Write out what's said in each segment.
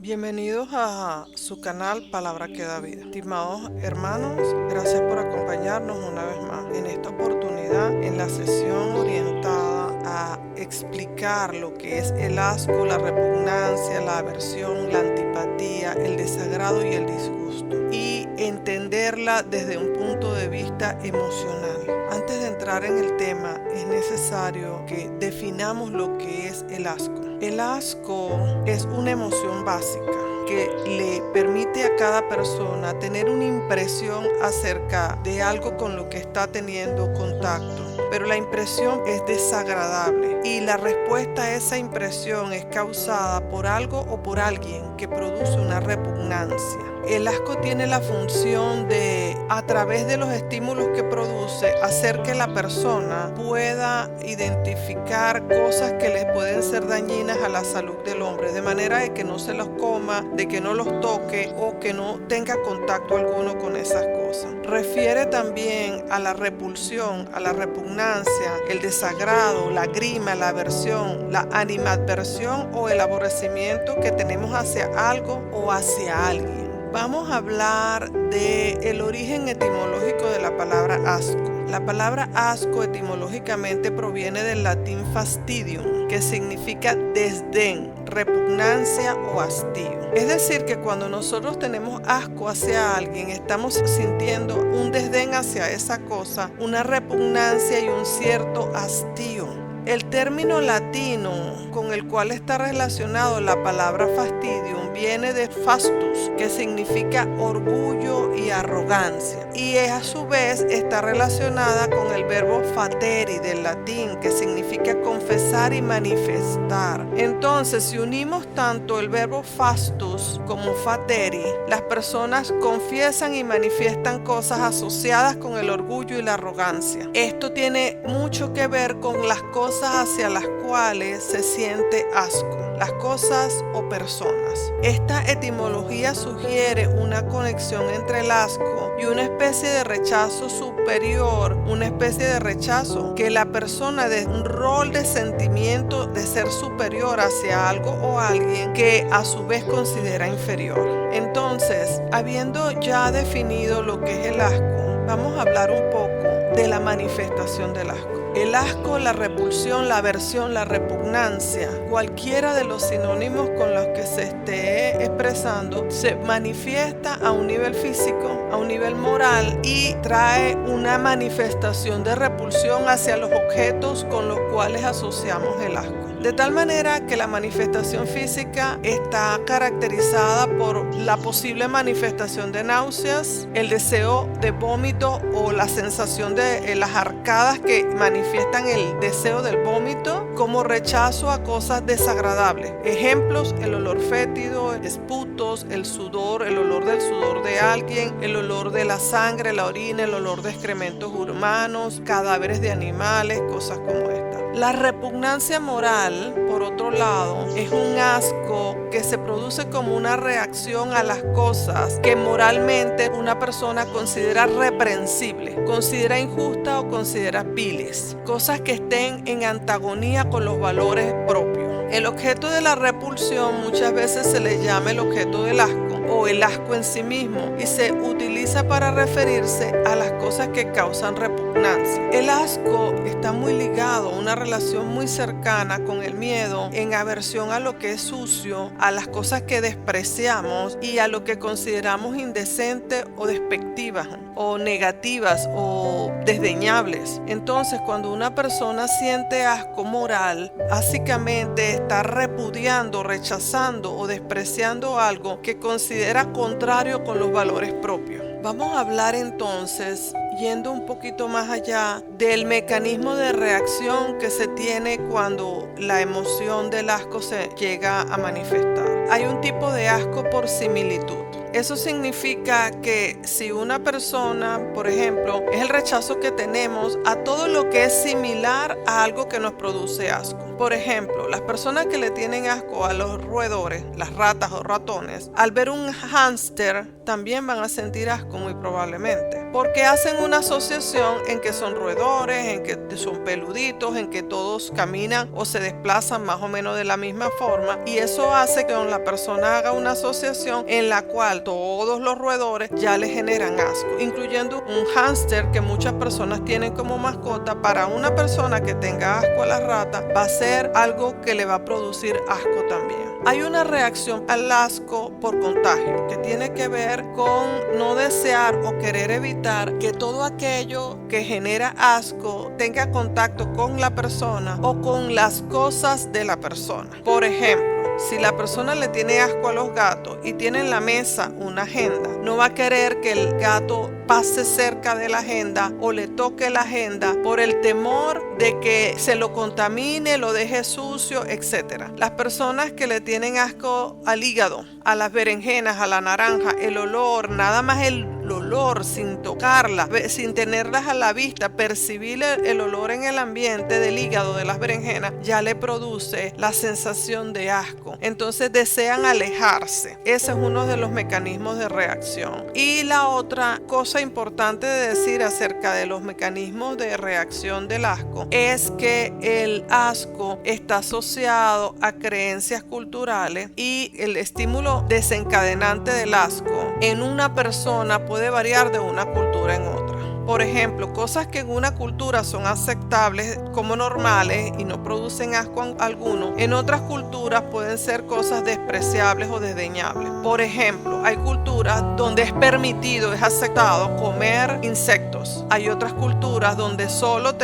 Bienvenidos a su canal Palabra que da vida. Estimados hermanos, gracias por acompañarnos una vez más en esta oportunidad en la sesión orientada a explicar lo que es el asco, la repugnancia, la aversión, la antipatía, el desagrado y el disgusto, y entenderla desde un punto de vista emocional. Antes de entrar en el tema, es necesario que definamos lo que es el asco. El asco es una emoción básica que le permite a cada persona tener una impresión acerca de algo con lo que está teniendo contacto, pero la impresión es desagradable y la respuesta a esa impresión es causada por algo o por alguien que produce una repugnancia. El asco tiene la función de, a través de los estímulos que produce, hacer que la persona pueda identificar cosas que les pueden ser dañinas a la salud del hombre, de manera de que no se los coma, de que no los toque o que no tenga contacto alguno con esas cosas. Refiere también a la repulsión, a la repugnancia, el desagrado, la grima, la aversión, la animadversión o el aborrecimiento que tenemos hacia algo o hacia alguien. Vamos a hablar del origen etimológico de la palabra asco. La palabra asco etimológicamente proviene del latín fastidium, que significa desdén, repugnancia o hastío. Es decir, que cuando nosotros tenemos asco hacia alguien, estamos sintiendo un desdén hacia esa cosa, una repugnancia y un cierto hastío. El término latino con el cual está relacionado la palabra fastidium viene de fastus, que significa orgullo y arrogancia, y a su vez está relacionada con el verbo fateri del latín, que significa confesar y manifestar. Entonces, si unimos tanto el verbo fastus como fateri, las personas confiesan y manifiestan cosas asociadas con el orgullo y la arrogancia. Esto tiene mucho que ver con las cosas hacia las cuales se siente asco, las cosas o personas. Esta etimología sugiere una conexión entre el asco y una especie de rechazo superior, una especie de rechazo que la persona de un rol de sentimiento de ser superior hacia algo o alguien que a su vez considera inferior. Entonces, habiendo ya definido lo que es el asco, vamos a hablar un poco de la manifestación del asco. El asco, la repulsión, la aversión, la repugnancia, cualquiera de los sinónimos con los que se esté expresando, se manifiesta a un nivel físico, a un nivel moral, y trae una manifestación de repulsión hacia los objetos con los cuales asociamos el asco. De tal manera que la manifestación física está caracterizada por la posible manifestación de náuseas, el deseo de vómito o la sensación de las arcadas que manifiestan el deseo del vómito, como rechazo a cosas desagradables. Ejemplos: el olor fétido, esputos, el sudor, el olor del sudor de alguien, el olor de la sangre, la orina, el olor de excrementos humanos, cadáveres de animales, cosas como esta. La repugnancia moral, por otro lado, es un asco que se produce como una reacción a las cosas que moralmente una persona considera reprensible, considera injusta o considera viles, cosas que estén en antagonía con los valores propios. El objeto de la repulsión muchas veces se le llama el objeto del asco o el asco en sí mismo, y se utiliza para referirse a las cosas que causan repugnancia. El asco está muy ligado a una relación muy cercana con el miedo, en aversión a lo que es sucio, a las cosas que despreciamos y a lo que consideramos indecente o despectivas o negativas o desdeñables. Entonces, cuando una persona siente asco moral, básicamente está repudiando, rechazando o despreciando algo que considera contrario con los valores propios. Vamos a hablar entonces, yendo un poquito más allá, del mecanismo de reacción que se tiene cuando la emoción del asco se llega a manifestar. Hay un tipo de asco por similitud. Eso significa que si una persona, por ejemplo, es el rechazo que tenemos a todo lo que es similar a algo que nos produce asco. Por ejemplo, las personas que le tienen asco a los roedores, las ratas o ratones, al ver un hámster también van a sentir asco muy probablemente, porque hacen una asociación en que son roedores, en que son peluditos, en que todos caminan o se desplazan más o menos de la misma forma, y eso hace que la persona haga una asociación en la cual todos los roedores ya le generan asco, incluyendo un hámster que muchas personas tienen como mascota. Para una persona que tenga asco a la rata va a ser algo que le va a producir asco también. Hay una reacción al asco por contagio que tiene que ver con no desear o querer evitar que todo aquello que genera asco tenga contacto con la persona o con las cosas de la persona. Por ejemplo, si la persona le tiene asco a los gatos y tiene en la mesa una agenda, no va a querer que el gato pase cerca de la agenda o le toque la agenda por el temor de que se lo contamine, lo deje sucio, etc. Las personas que le tienen asco al hígado, a las berenjenas, a la naranja, el olor, nada más el olor sin tocarla, sin tenerlas a la vista, percibir el olor en el ambiente del hígado de las berenjenas ya le produce la sensación de asco. Entonces desean alejarse. Ese es uno de los mecanismos de reacción. Y la otra cosa importante de decir acerca de los mecanismos de reacción del asco es que el asco está asociado a creencias culturales y el estímulo desencadenante del asco en una persona puede variar de una cultura en otra. Por ejemplo, cosas que en una cultura son aceptables como normales y no producen asco alguno, en otras culturas pueden ser cosas despreciables o desdeñables. Por ejemplo, hay culturas donde es permitido, es aceptado comer insectos. Hay otras culturas donde solo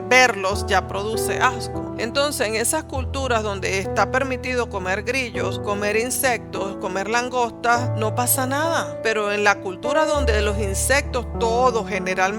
verlos ya produce asco. Entonces, en esas culturas donde está permitido comer grillos, comer insectos, comer langostas, no pasa nada. Pero en la cultura donde los insectos todos generalmente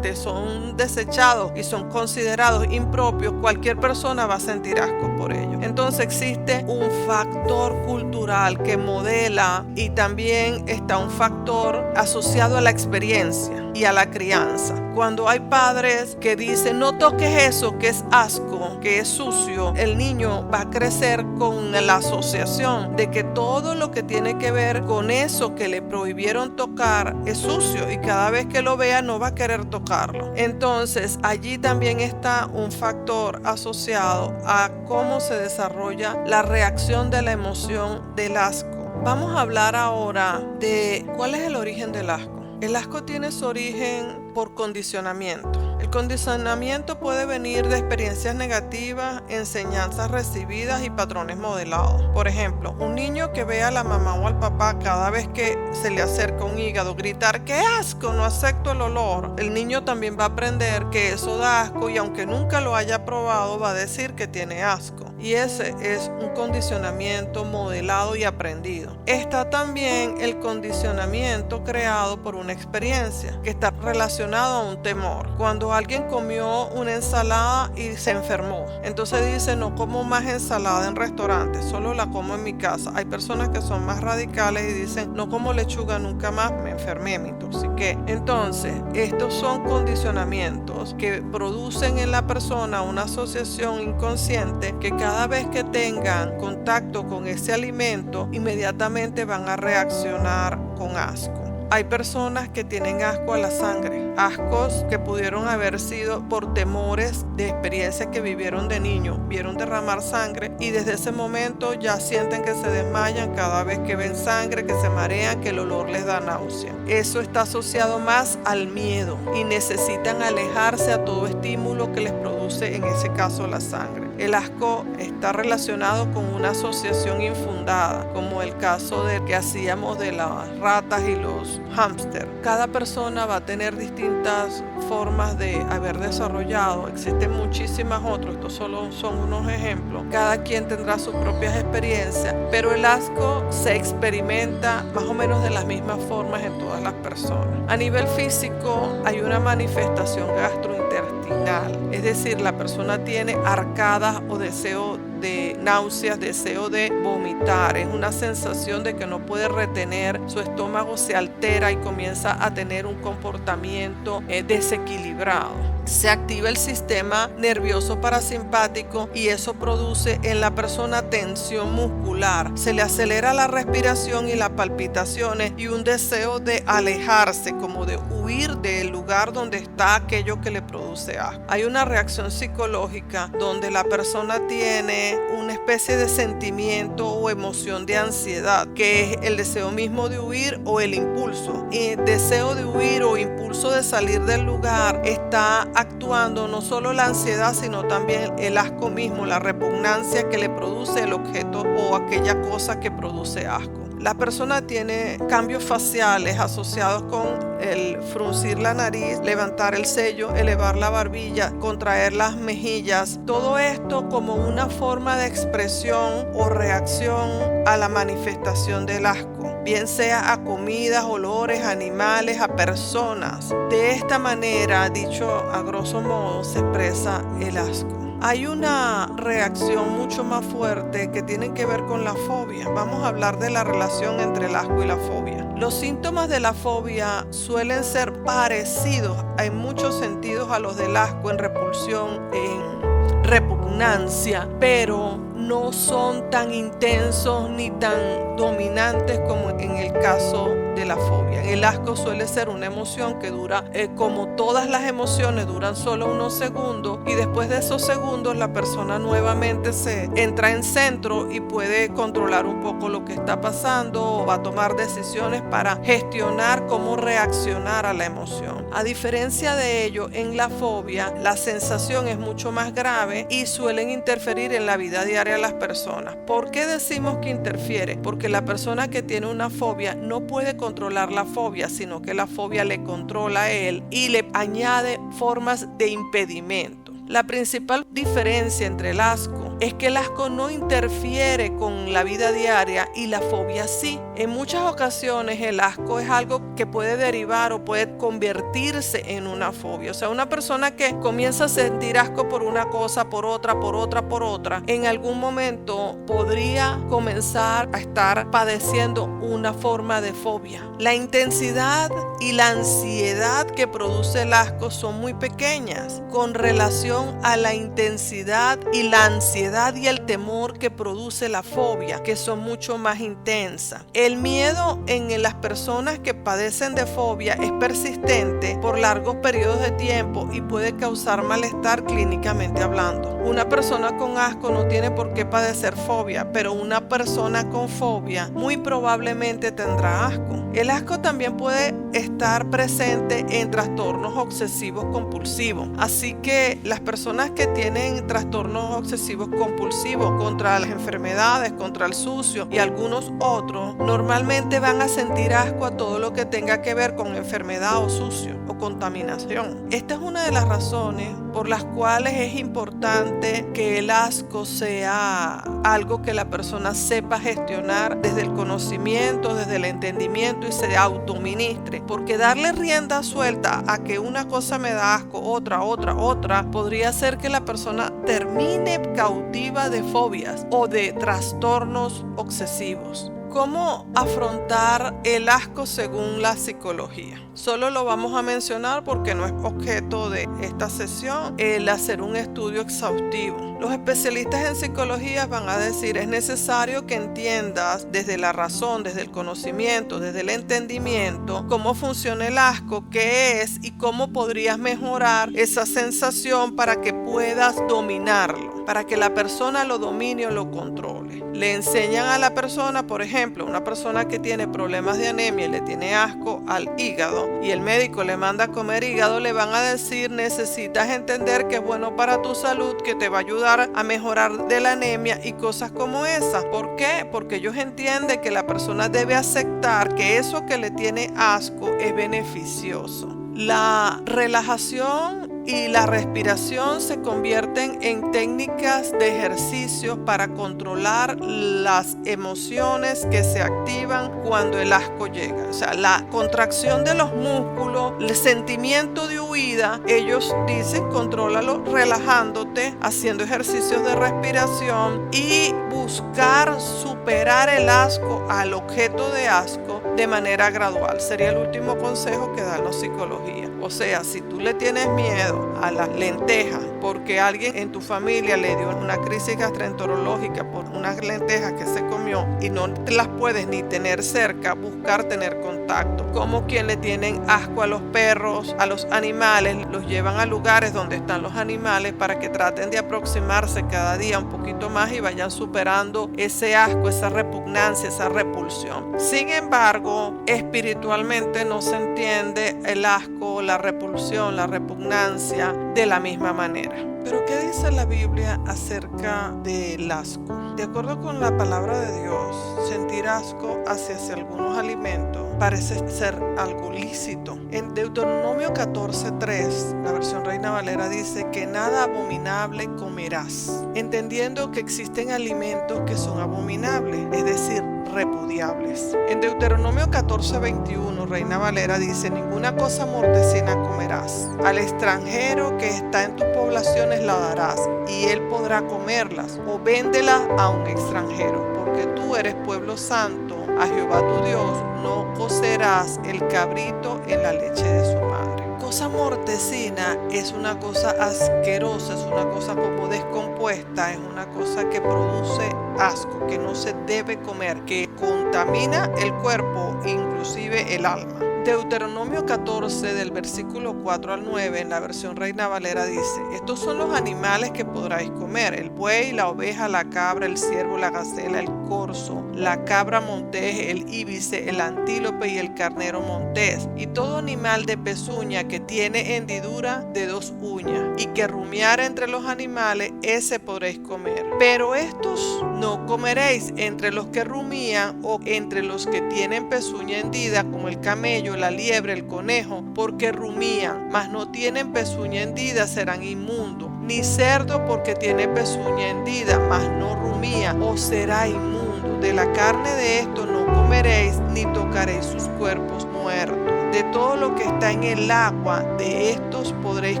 son desechados y son considerados impropios, cualquier persona va a sentir asco por ello. Entonces existe un factor cultural que modela y también está un factor asociado a la experiencia y a la crianza. Cuando hay padres que dicen no toques eso que es asco, que es sucio, el niño va a crecer con la asociación de que todo lo que tiene que ver con eso que le prohibieron tocar es sucio y cada vez que lo vea no va a querer tocarlo. Entonces allí también está un factor asociado a cómo se desarrolla la reacción de la emoción del asco. Vamos a hablar ahora de cuál es el origen del asco. El asco tiene su origen por condicionamiento. El condicionamiento puede venir de experiencias negativas, enseñanzas recibidas y patrones modelados. Por ejemplo, un niño que ve a la mamá o al papá cada vez que se le acerca un hígado gritar ¡qué asco! No acepto el olor. El niño también va a aprender que eso da asco y aunque nunca lo haya probado va a decir que tiene asco. Y ese es un condicionamiento modelado y aprendido. Está también el condicionamiento creado por una experiencia que está relacionado a un temor. Cuando alguien comió una ensalada y se enfermó, entonces dice no como más ensalada en restaurantes, solo la como en mi casa. Hay personas que son más radicales y dicen no como lechuga nunca más, me enfermé, me intoxiqué. Entonces estos son condicionamientos que producen en la persona una asociación inconsciente que cada vez que tengan contacto con ese alimento inmediatamente van a reaccionar con asco. Hay personas que tienen asco a la sangre, ascos que pudieron haber sido por temores de experiencias que vivieron de niño, vieron derramar sangre y desde ese momento ya sienten que se desmayan cada vez que ven sangre, que se marean, que el olor les da náusea. Eso está asociado más al miedo y necesitan alejarse a todo estímulo que les produce, en ese caso, la sangre. El asco está relacionado con una asociación infundada, como el caso del que hacíamos de las ratas y los hámster. Cada persona va a tener distintas formas de haber desarrollado. Existen muchísimas otras, estos solo son unos ejemplos. Cada quien tendrá sus propias experiencias, pero el asco se experimenta más o menos de las mismas formas en todas las personas. A nivel físico hay una manifestación gastrointestinal, es decir, la persona tiene arcadas o deseo de náuseas, deseo de vomitar. Es una sensación de que no puede retener, su estómago se altera y comienza a tener un comportamiento desequilibrado. Se activa el sistema nervioso parasimpático y eso produce en la persona tensión muscular. Se le acelera la respiración y las palpitaciones y un deseo de alejarse, como de huir del lugar donde está aquello que le produce asco. Hay una reacción psicológica donde la persona tiene una especie de sentimiento o emoción de ansiedad, que es el deseo mismo de huir o el impulso. Y el deseo de huir o impulso de salir del lugar está actuando no solo la ansiedad, sino también el asco mismo, la repugnancia que le produce el objeto o aquella cosa que produce asco. La persona tiene cambios faciales asociados con el fruncir la nariz, levantar el ceño, elevar la barbilla, contraer las mejillas. Todo esto como una forma de expresión o reacción a la manifestación del asco, bien sea a comidas, olores, animales, a personas. De esta manera, dicho a grosso modo, se expresa el asco. Hay una reacción mucho más fuerte que tiene que ver con la fobia. Vamos a hablar de la relación entre el asco y la fobia. Los síntomas de la fobia suelen ser parecidos en muchos sentidos a los del asco, en repulsión, en repugnancia, pero no son tan intensos ni tan dominantes como en el caso de la fobia. El asco suele ser una emoción que dura, como todas las emociones, duran solo unos segundos y después de esos segundos la persona nuevamente se entra en centro y puede controlar un poco lo que está pasando o va a tomar decisiones para gestionar cómo reaccionar a la emoción. A diferencia de ello, en la fobia la sensación es mucho más grave y suelen interferir en la vida diaria de las personas. ¿Por qué decimos que interfiere? Porque la persona que tiene una fobia no puede controlar la fobia, sino que la fobia le controla a él y le añade formas de impedimento. La principal diferencia entre el asco es que el asco no interfiere con la vida diaria y la fobia sí. En muchas ocasiones el asco es algo que puede derivar o puede convertirse en una fobia. O sea, una persona que comienza a sentir asco por una cosa, por otra, en algún momento podría comenzar a estar padeciendo una forma de fobia. La intensidad y la ansiedad que produce el asco son muy pequeñas con relación a la intensidad y la ansiedad y el temor que produce la fobia, que son mucho más intensas. El miedo en las personas que padecen de fobia es persistente por largos periodos de tiempo y puede causar malestar clínicamente hablando. Una persona con asco no tiene por qué padecer fobia, pero una persona con fobia muy probablemente tendrá asco. El asco también puede estar presente en trastornos obsesivos compulsivos, así que las personas que tienen trastornos obsesivos compulsivos contra las enfermedades, contra el sucio y algunos otros, normalmente van a sentir asco a todo lo que tenga que ver con enfermedad o sucio o contaminación. Esta es una de las razones por las cuales es importante que el asco sea algo que la persona sepa gestionar desde el conocimiento, desde el entendimiento y se autoministre, porque darle rienda suelta a que una cosa me da asco, otra, podría ser que la persona termine cautiva de fobias o de trastornos obsesivos. ¿Cómo afrontar el asco según la psicología? Solo lo vamos a mencionar porque no es objeto de esta sesión el hacer un estudio exhaustivo. Los especialistas en psicología van a decir: es necesario que entiendas desde la razón, desde el conocimiento, desde el entendimiento, cómo funciona el asco, qué es y cómo podrías mejorar esa sensación para que puedas dominarlo, para que la persona lo domine o lo controle. Le enseñan a la persona, por ejemplo, una persona que tiene problemas de anemia y le tiene asco al hígado y el médico le manda a comer hígado, le van a decir: necesitas entender que es bueno para tu salud, que te va a ayudar a mejorar de la anemia y cosas como esas. ¿Por qué? Porque ellos entienden que la persona debe aceptar que eso que le tiene asco es beneficioso. La relajación y la respiración se convierten en técnicas de ejercicios para controlar las emociones que se activan cuando el asco llega. O sea, la contracción de los músculos, el sentimiento de huida, ellos dicen contrólalo relajándote, haciendo ejercicios de respiración y buscar superar el asco al objeto de asco de manera gradual. Sería el último consejo que da la psicología. O sea, si tú le tienes miedo a las lentejas porque alguien en tu familia le dio una crisis gastroenterológica por unas lentejas que se comió y no te las puedes ni tener cerca, buscar tener contacto. Como quien le tienen asco a los perros, a los animales, los llevan a lugares donde están los animales para que traten de aproximarse cada día un poquito más y vayan superando ese asco, esa repugnancia, esa repulsión. Sin embargo, espiritualmente no se entiende el asco, la repulsión, la repugnancia de la misma manera. Pero ¿qué dice la Biblia acerca del asco? De acuerdo con la palabra de Dios, sentir asco hacia algunos alimentos parece ser algo lícito. En Deuteronomio 14:3, la versión Reina Valera dice que nada abominable comerás, entendiendo que existen alimentos que son abominables, es decir, repudiables. En Deuteronomio 14:21, Reina Valera dice: ninguna cosa mortecina comerás. Al extranjero que está en tus poblaciones la darás, y él podrá comerlas, o véndelas a un extranjero, porque tú eres pueblo santo a Jehová tu Dios. No cocerás el cabrito en la leche de su madre. Cosa mortecina es una cosa asquerosa, es una cosa como descompuesta, es una cosa que produce asco, que no se debe comer, que contamina el cuerpo, inclusive el alma. Deuteronomio 14 del versículo 4 al 9 en la versión Reina Valera dice: estos son los animales que podráis comer: el buey, la oveja, la cabra, el ciervo, la gacela, el corzo, la cabra montés, el íbice, el antílope y el carnero montés, y todo animal de pezuña que tiene hendidura de 2 uñas y que rumiara entre los animales, ese podréis comer. Pero estos no comeréis entre los que rumían o entre los que tienen pezuña hendida, como el camello, la liebre, el conejo, porque rumían, mas no tienen pezuña hendida, serán inmundos. Ni cerdo, porque tiene pezuña hendida, mas no rumía, o será inmundo. De la carne de esto no comeréis, ni tocaréis sus cuerpos muertos. De todo lo que está en el agua, de estos podréis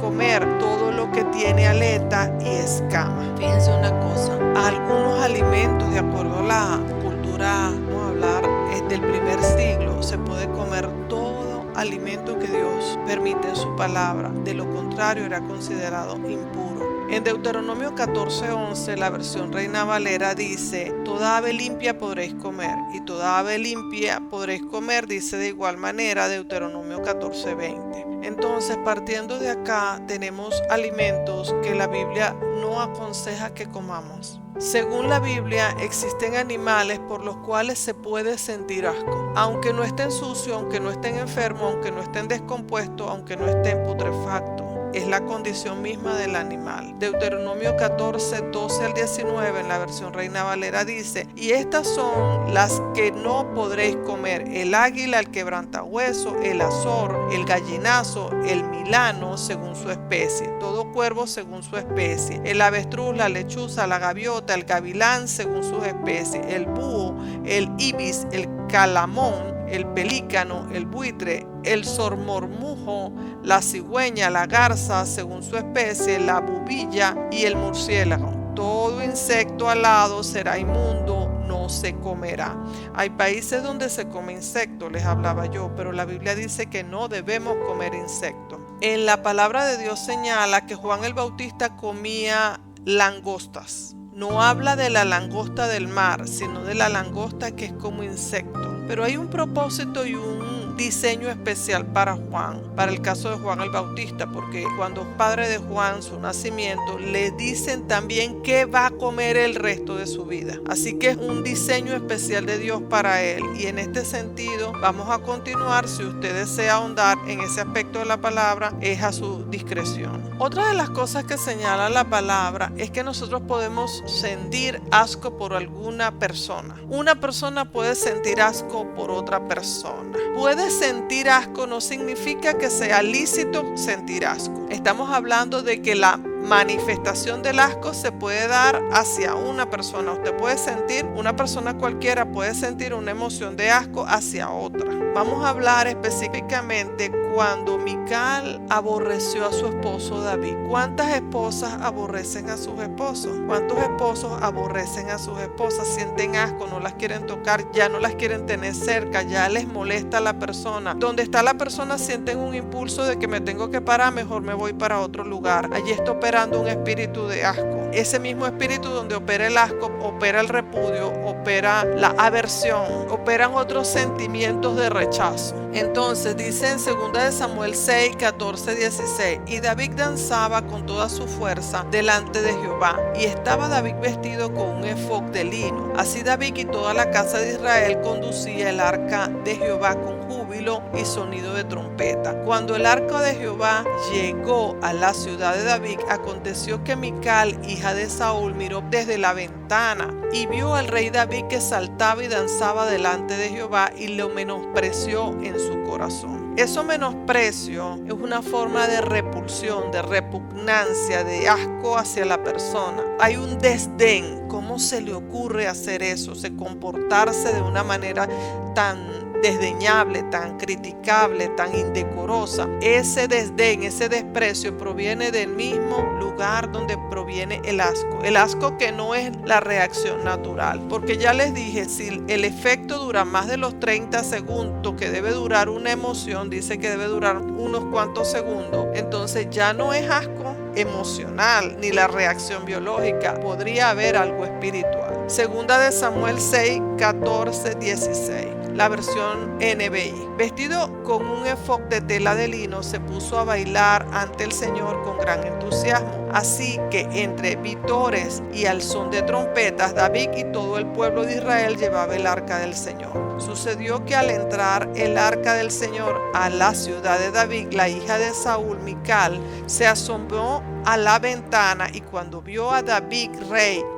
comer, todo lo que tiene aleta y escama. Fíjense una cosa, algunos alimentos, de acuerdo a la cultura, vamos a hablar del primer siglo, se puede comer todo alimento que Dios permite en su palabra. De lo contrario, era considerado impuro. En Deuteronomio 14:11, la versión Reina Valera dice: toda ave limpia podréis comer, y toda ave limpia podréis comer, dice de igual manera Deuteronomio 14:20. Entonces, partiendo de acá, tenemos alimentos que la Biblia no aconseja que comamos. Según la Biblia, existen animales por los cuales se puede sentir asco, aunque no estén sucios, aunque no estén enfermos, aunque no estén descompuestos, aunque no estén putrefactos. Es la condición misma del animal. Deuteronomio 14:12 al 19 en la versión Reina Valera dice: y estas son las que no podréis comer: el águila, el quebrantahueso, el azor, el gallinazo, el milano según su especie, todo cuervo según su especie, el avestruz, la lechuza, la gaviota, el gavilán según sus especies, el búho, el ibis, el calamón, el pelícano, el buitre, el sormormujo, la cigüeña, la garza según su especie, la bubilla y el murciélago. Todo insecto alado será inmundo, no se comerá. Hay países donde se come insecto, les hablaba yo, pero la Biblia dice que no debemos comer insectos. En la palabra de Dios señala que Juan el Bautista comía langostas. No habla de la langosta del mar, sino de la langosta que es como insecto. Pero hay un propósito y un diseño especial para Juan, para el caso de Juan el Bautista, porque cuando es padre de Juan, su nacimiento, le dicen también qué va a comer el resto de su vida. Así que es un diseño especial de Dios para él. Y en este sentido vamos a continuar. Si usted desea ahondar en ese aspecto de la palabra, es a su discreción. Otra de las cosas que señala la palabra es que nosotros podemos sentir asco por alguna persona. Una persona puede sentir asco por otra persona. Puede sentir asco no significa que sea lícito sentir asco. Estamos hablando de que la manifestación del asco se puede dar hacia una persona. Usted puede sentir, una persona cualquiera puede sentir una emoción de asco hacia otra. Vamos a hablar específicamente cuando Mical aborreció a su esposo David. ¿Cuántas esposas aborrecen a sus esposos? ¿Cuántos esposos aborrecen a sus esposas? Sienten asco, no las quieren tocar, ya no las quieren tener cerca, ya les molesta a la persona. Donde está la persona sienten un impulso de que me tengo que parar, mejor me voy para otro lugar. Allí está operando un espíritu de asco. Ese mismo espíritu donde opera el asco, opera el repudio, opera la aversión, operan otros sentimientos de rechazo. Entonces dice en 2 de Samuel 6, 14, 16: y David danzaba con toda su fuerza delante de Jehová, y estaba David vestido con un efod de lino. Así David y toda la casa de Israel conducía el arca de Jehová con júbilo y sonido de trompeta. Cuando el arca de Jehová llegó a la ciudad de David, aconteció que Mical, hija de Saúl, miró desde la ventana y vio al rey David que saltaba y danzaba delante de Jehová, y lo menospreció en su corazón. Eso menosprecio es una forma de repulsión, de repugnancia, de asco hacia la persona. Hay un desdén. ¿Cómo se le ocurre hacer eso? Comportarse de una manera tan desdeñable, tan criticable, tan indecorosa. Ese desdén, ese desprecio proviene del mismo lugar donde proviene el asco. El asco que no es la reacción natural. Porque ya les dije, si el efecto dura más de los 30 segundos que debe durar una emoción, dice que debe durar unos cuantos segundos, entonces ya no es asco emocional ni la reacción biológica, podría haber algo espiritual. 2 de Samuel 6, 14, 16. La versión NBI. Vestido con un efod de tela de lino, se puso a bailar ante el Señor con gran entusiasmo. Así que entre vítores y al son de trompetas, David y todo el pueblo de Israel llevaba el arca del Señor. Sucedió que al entrar el arca del Señor a la ciudad de David, la hija de Saúl, Mical, se asombró a la ventana, y cuando vio a David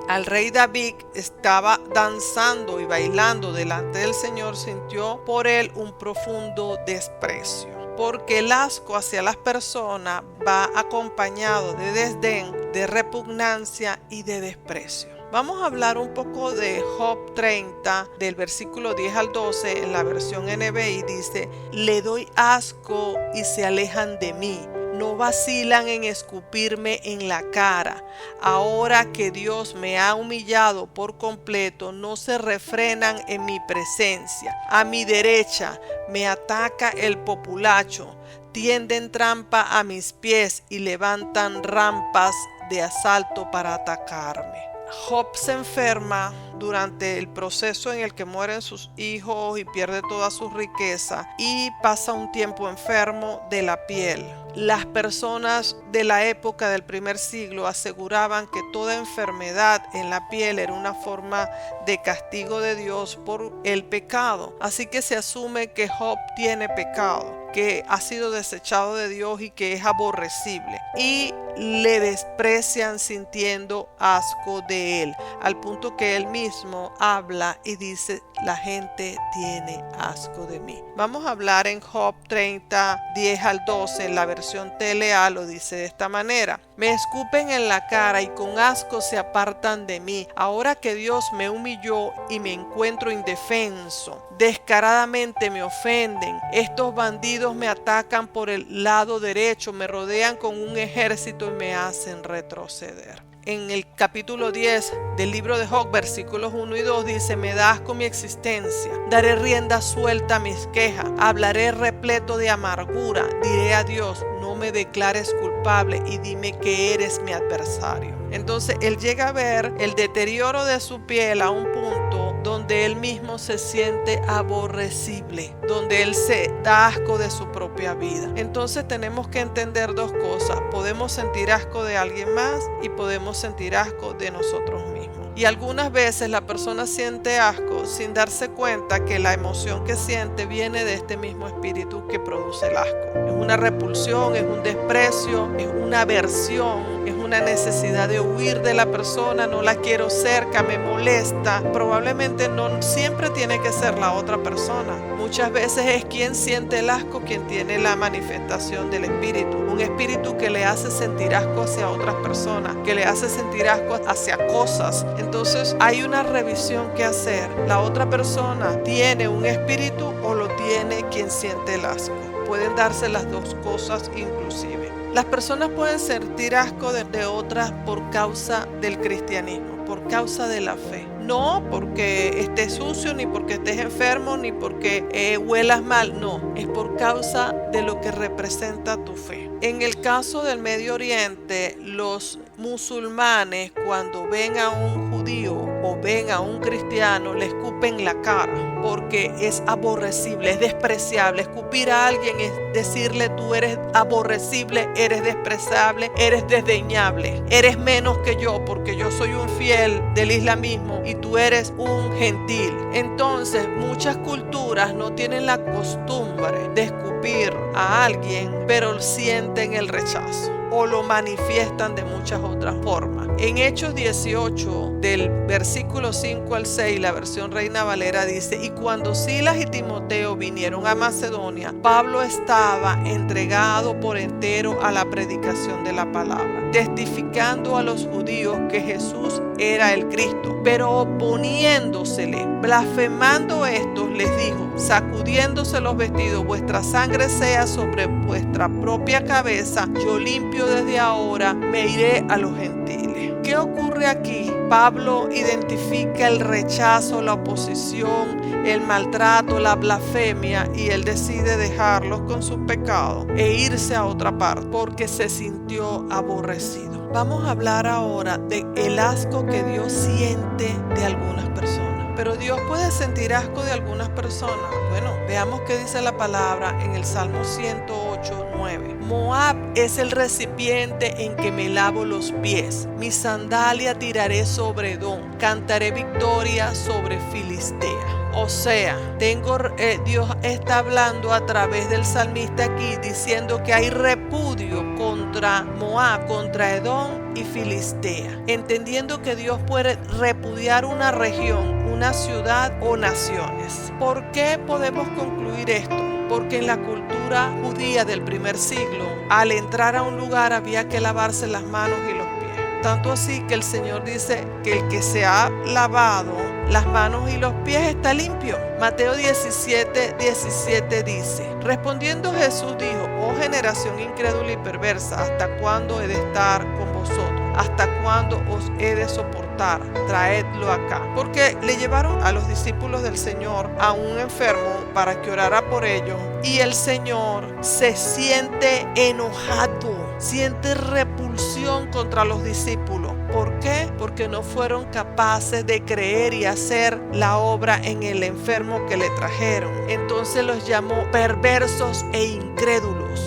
al rey David estaba danzando y bailando delante del Señor, sintió por él un profundo desprecio. Porque el asco hacia las personas va acompañado de desdén, de repugnancia y de desprecio. Vamos a hablar un poco de Job 30, del versículo 10 al 12, en la versión NBI dice: le doy asco y se alejan de mí. No vacilan en escupirme en la cara. Ahora que Dios me ha humillado por completo, no se refrenan en mi presencia. A mi derecha me ataca el populacho. Tienden trampa a mis pies y levantan rampas de asalto para atacarme. Job se enferma durante el proceso en el que mueren sus hijos y pierde toda su riqueza, y pasa un tiempo enfermo de la piel. Las personas de la época del primer siglo aseguraban que toda enfermedad en la piel era una forma de castigo de Dios por el pecado. Así que se asume que Job tiene pecado, que ha sido desechado de Dios y que es aborrecible, y le desprecian sintiendo asco de él, al punto que él mismo habla y dice: la gente tiene asco de mí. Vamos a hablar en Job 30, 10 al 12, en la versión TLA lo dice de esta manera: me escupen en la cara y con asco se apartan de mí. Ahora que Dios me humilló y me encuentro indefenso, descaradamente me ofenden. Estos bandidos me atacan por el lado derecho, me rodean con un ejército y me hacen retroceder. En el capítulo 10 del libro de Job, versículos 1 y 2 dice: me da asco mi existencia, daré rienda suelta a mis quejas, hablaré repleto de amargura, diré a Dios: no me declares culpable y dime que eres mi adversario. Entonces él llega a ver el deterioro de su piel a un punto donde él mismo se siente aborrecible, donde él se da asco de su propia vida. Entonces tenemos que entender dos cosas: podemos sentir asco de alguien más y podemos sentir asco de nosotros mismos. Y algunas veces la persona siente asco sin darse cuenta que la emoción que siente viene de este mismo espíritu que produce el asco. Es una repulsión, es un desprecio, es una aversión, es una necesidad de huir de la persona, no la quiero cerca, me molesta. Probablemente no siempre tiene que ser la otra persona. Muchas veces es quien siente el asco quien tiene la manifestación del espíritu. Un espíritu que le hace sentir asco hacia otras personas, que le hace sentir asco hacia cosas. Entonces hay una revisión que hacer. La otra persona tiene un espíritu o lo tiene quien siente el asco. Pueden darse las dos cosas inclusive. Las personas pueden sentir asco de otras por causa del cristianismo, por causa de la fe. No porque estés sucio, ni porque estés enfermo, ni porque huelas mal. No, es por causa de lo que representa tu fe. En el caso del Medio Oriente, los musulmanes cuando ven a un judío o ven a un cristiano le escupen la cara porque es aborrecible, es despreciable. Escupir a alguien es decirle tú eres aborrecible, eres despreciable, eres desdeñable, eres menos que yo porque yo soy un fiel del islamismo y tú eres un gentil. Entonces muchas culturas no tienen la costumbre de escupir a alguien, pero sienten el rechazo o lo manifiestan de muchas otras formas. En Hechos 18, del versículo 5 al 6, la versión Reina Valera dice: y cuando Silas y Timoteo vinieron a Macedonia, Pablo estaba entregado por entero a la predicación de la palabra, testificando a los judíos que Jesús era el Cristo, pero oponiéndosele, blasfemando estos, les dijo, sacudiéndose los vestidos: vuestra sangre sea sobre vuestra propia cabeza, yo limpio desde ahora, me iré a los gentiles. ¿Qué ocurre aquí? Pablo identifica el rechazo, la oposición, el maltrato, la blasfemia, y él decide dejarlos con sus pecados e irse a otra parte porque se sintió aborrecido. Vamos a hablar ahora de el asco que Dios siente de algunas personas. Pero Dios puede sentir asco de algunas personas. Bueno, veamos qué dice la palabra en el Salmo 108:9. Moab es el recipiente en que me lavo los pies. Mi sandalia tiraré sobre Edom. Cantaré victoria sobre Filistea. O sea, Dios está hablando a través del salmista aquí diciendo que hay repudio contra Moab, contra Edom y Filistea, entendiendo que Dios puede repudiar una región, una ciudad o naciones. ¿Por qué podemos concluir esto? Porque en la cultura judía del primer siglo, al entrar a un lugar había que lavarse las manos y los pies. Tanto así que el Señor dice que el que se ha lavado las manos y los pies está limpio. Mateo 17:17 dice: respondiendo Jesús dijo: oh generación incrédula y perversa, ¿hasta cuándo he de estar con vosotros? ¿Hasta cuándo os he de soportar? Traedlo acá. Porque le llevaron a los discípulos del Señor a un enfermo para que orara por ellos, y el Señor se siente enojado, siente repulsión contra los discípulos. ¿Por qué? Porque no fueron capaces de creer y hacer la obra en el enfermo que le trajeron. Entonces los llamó perversos e incrédulos.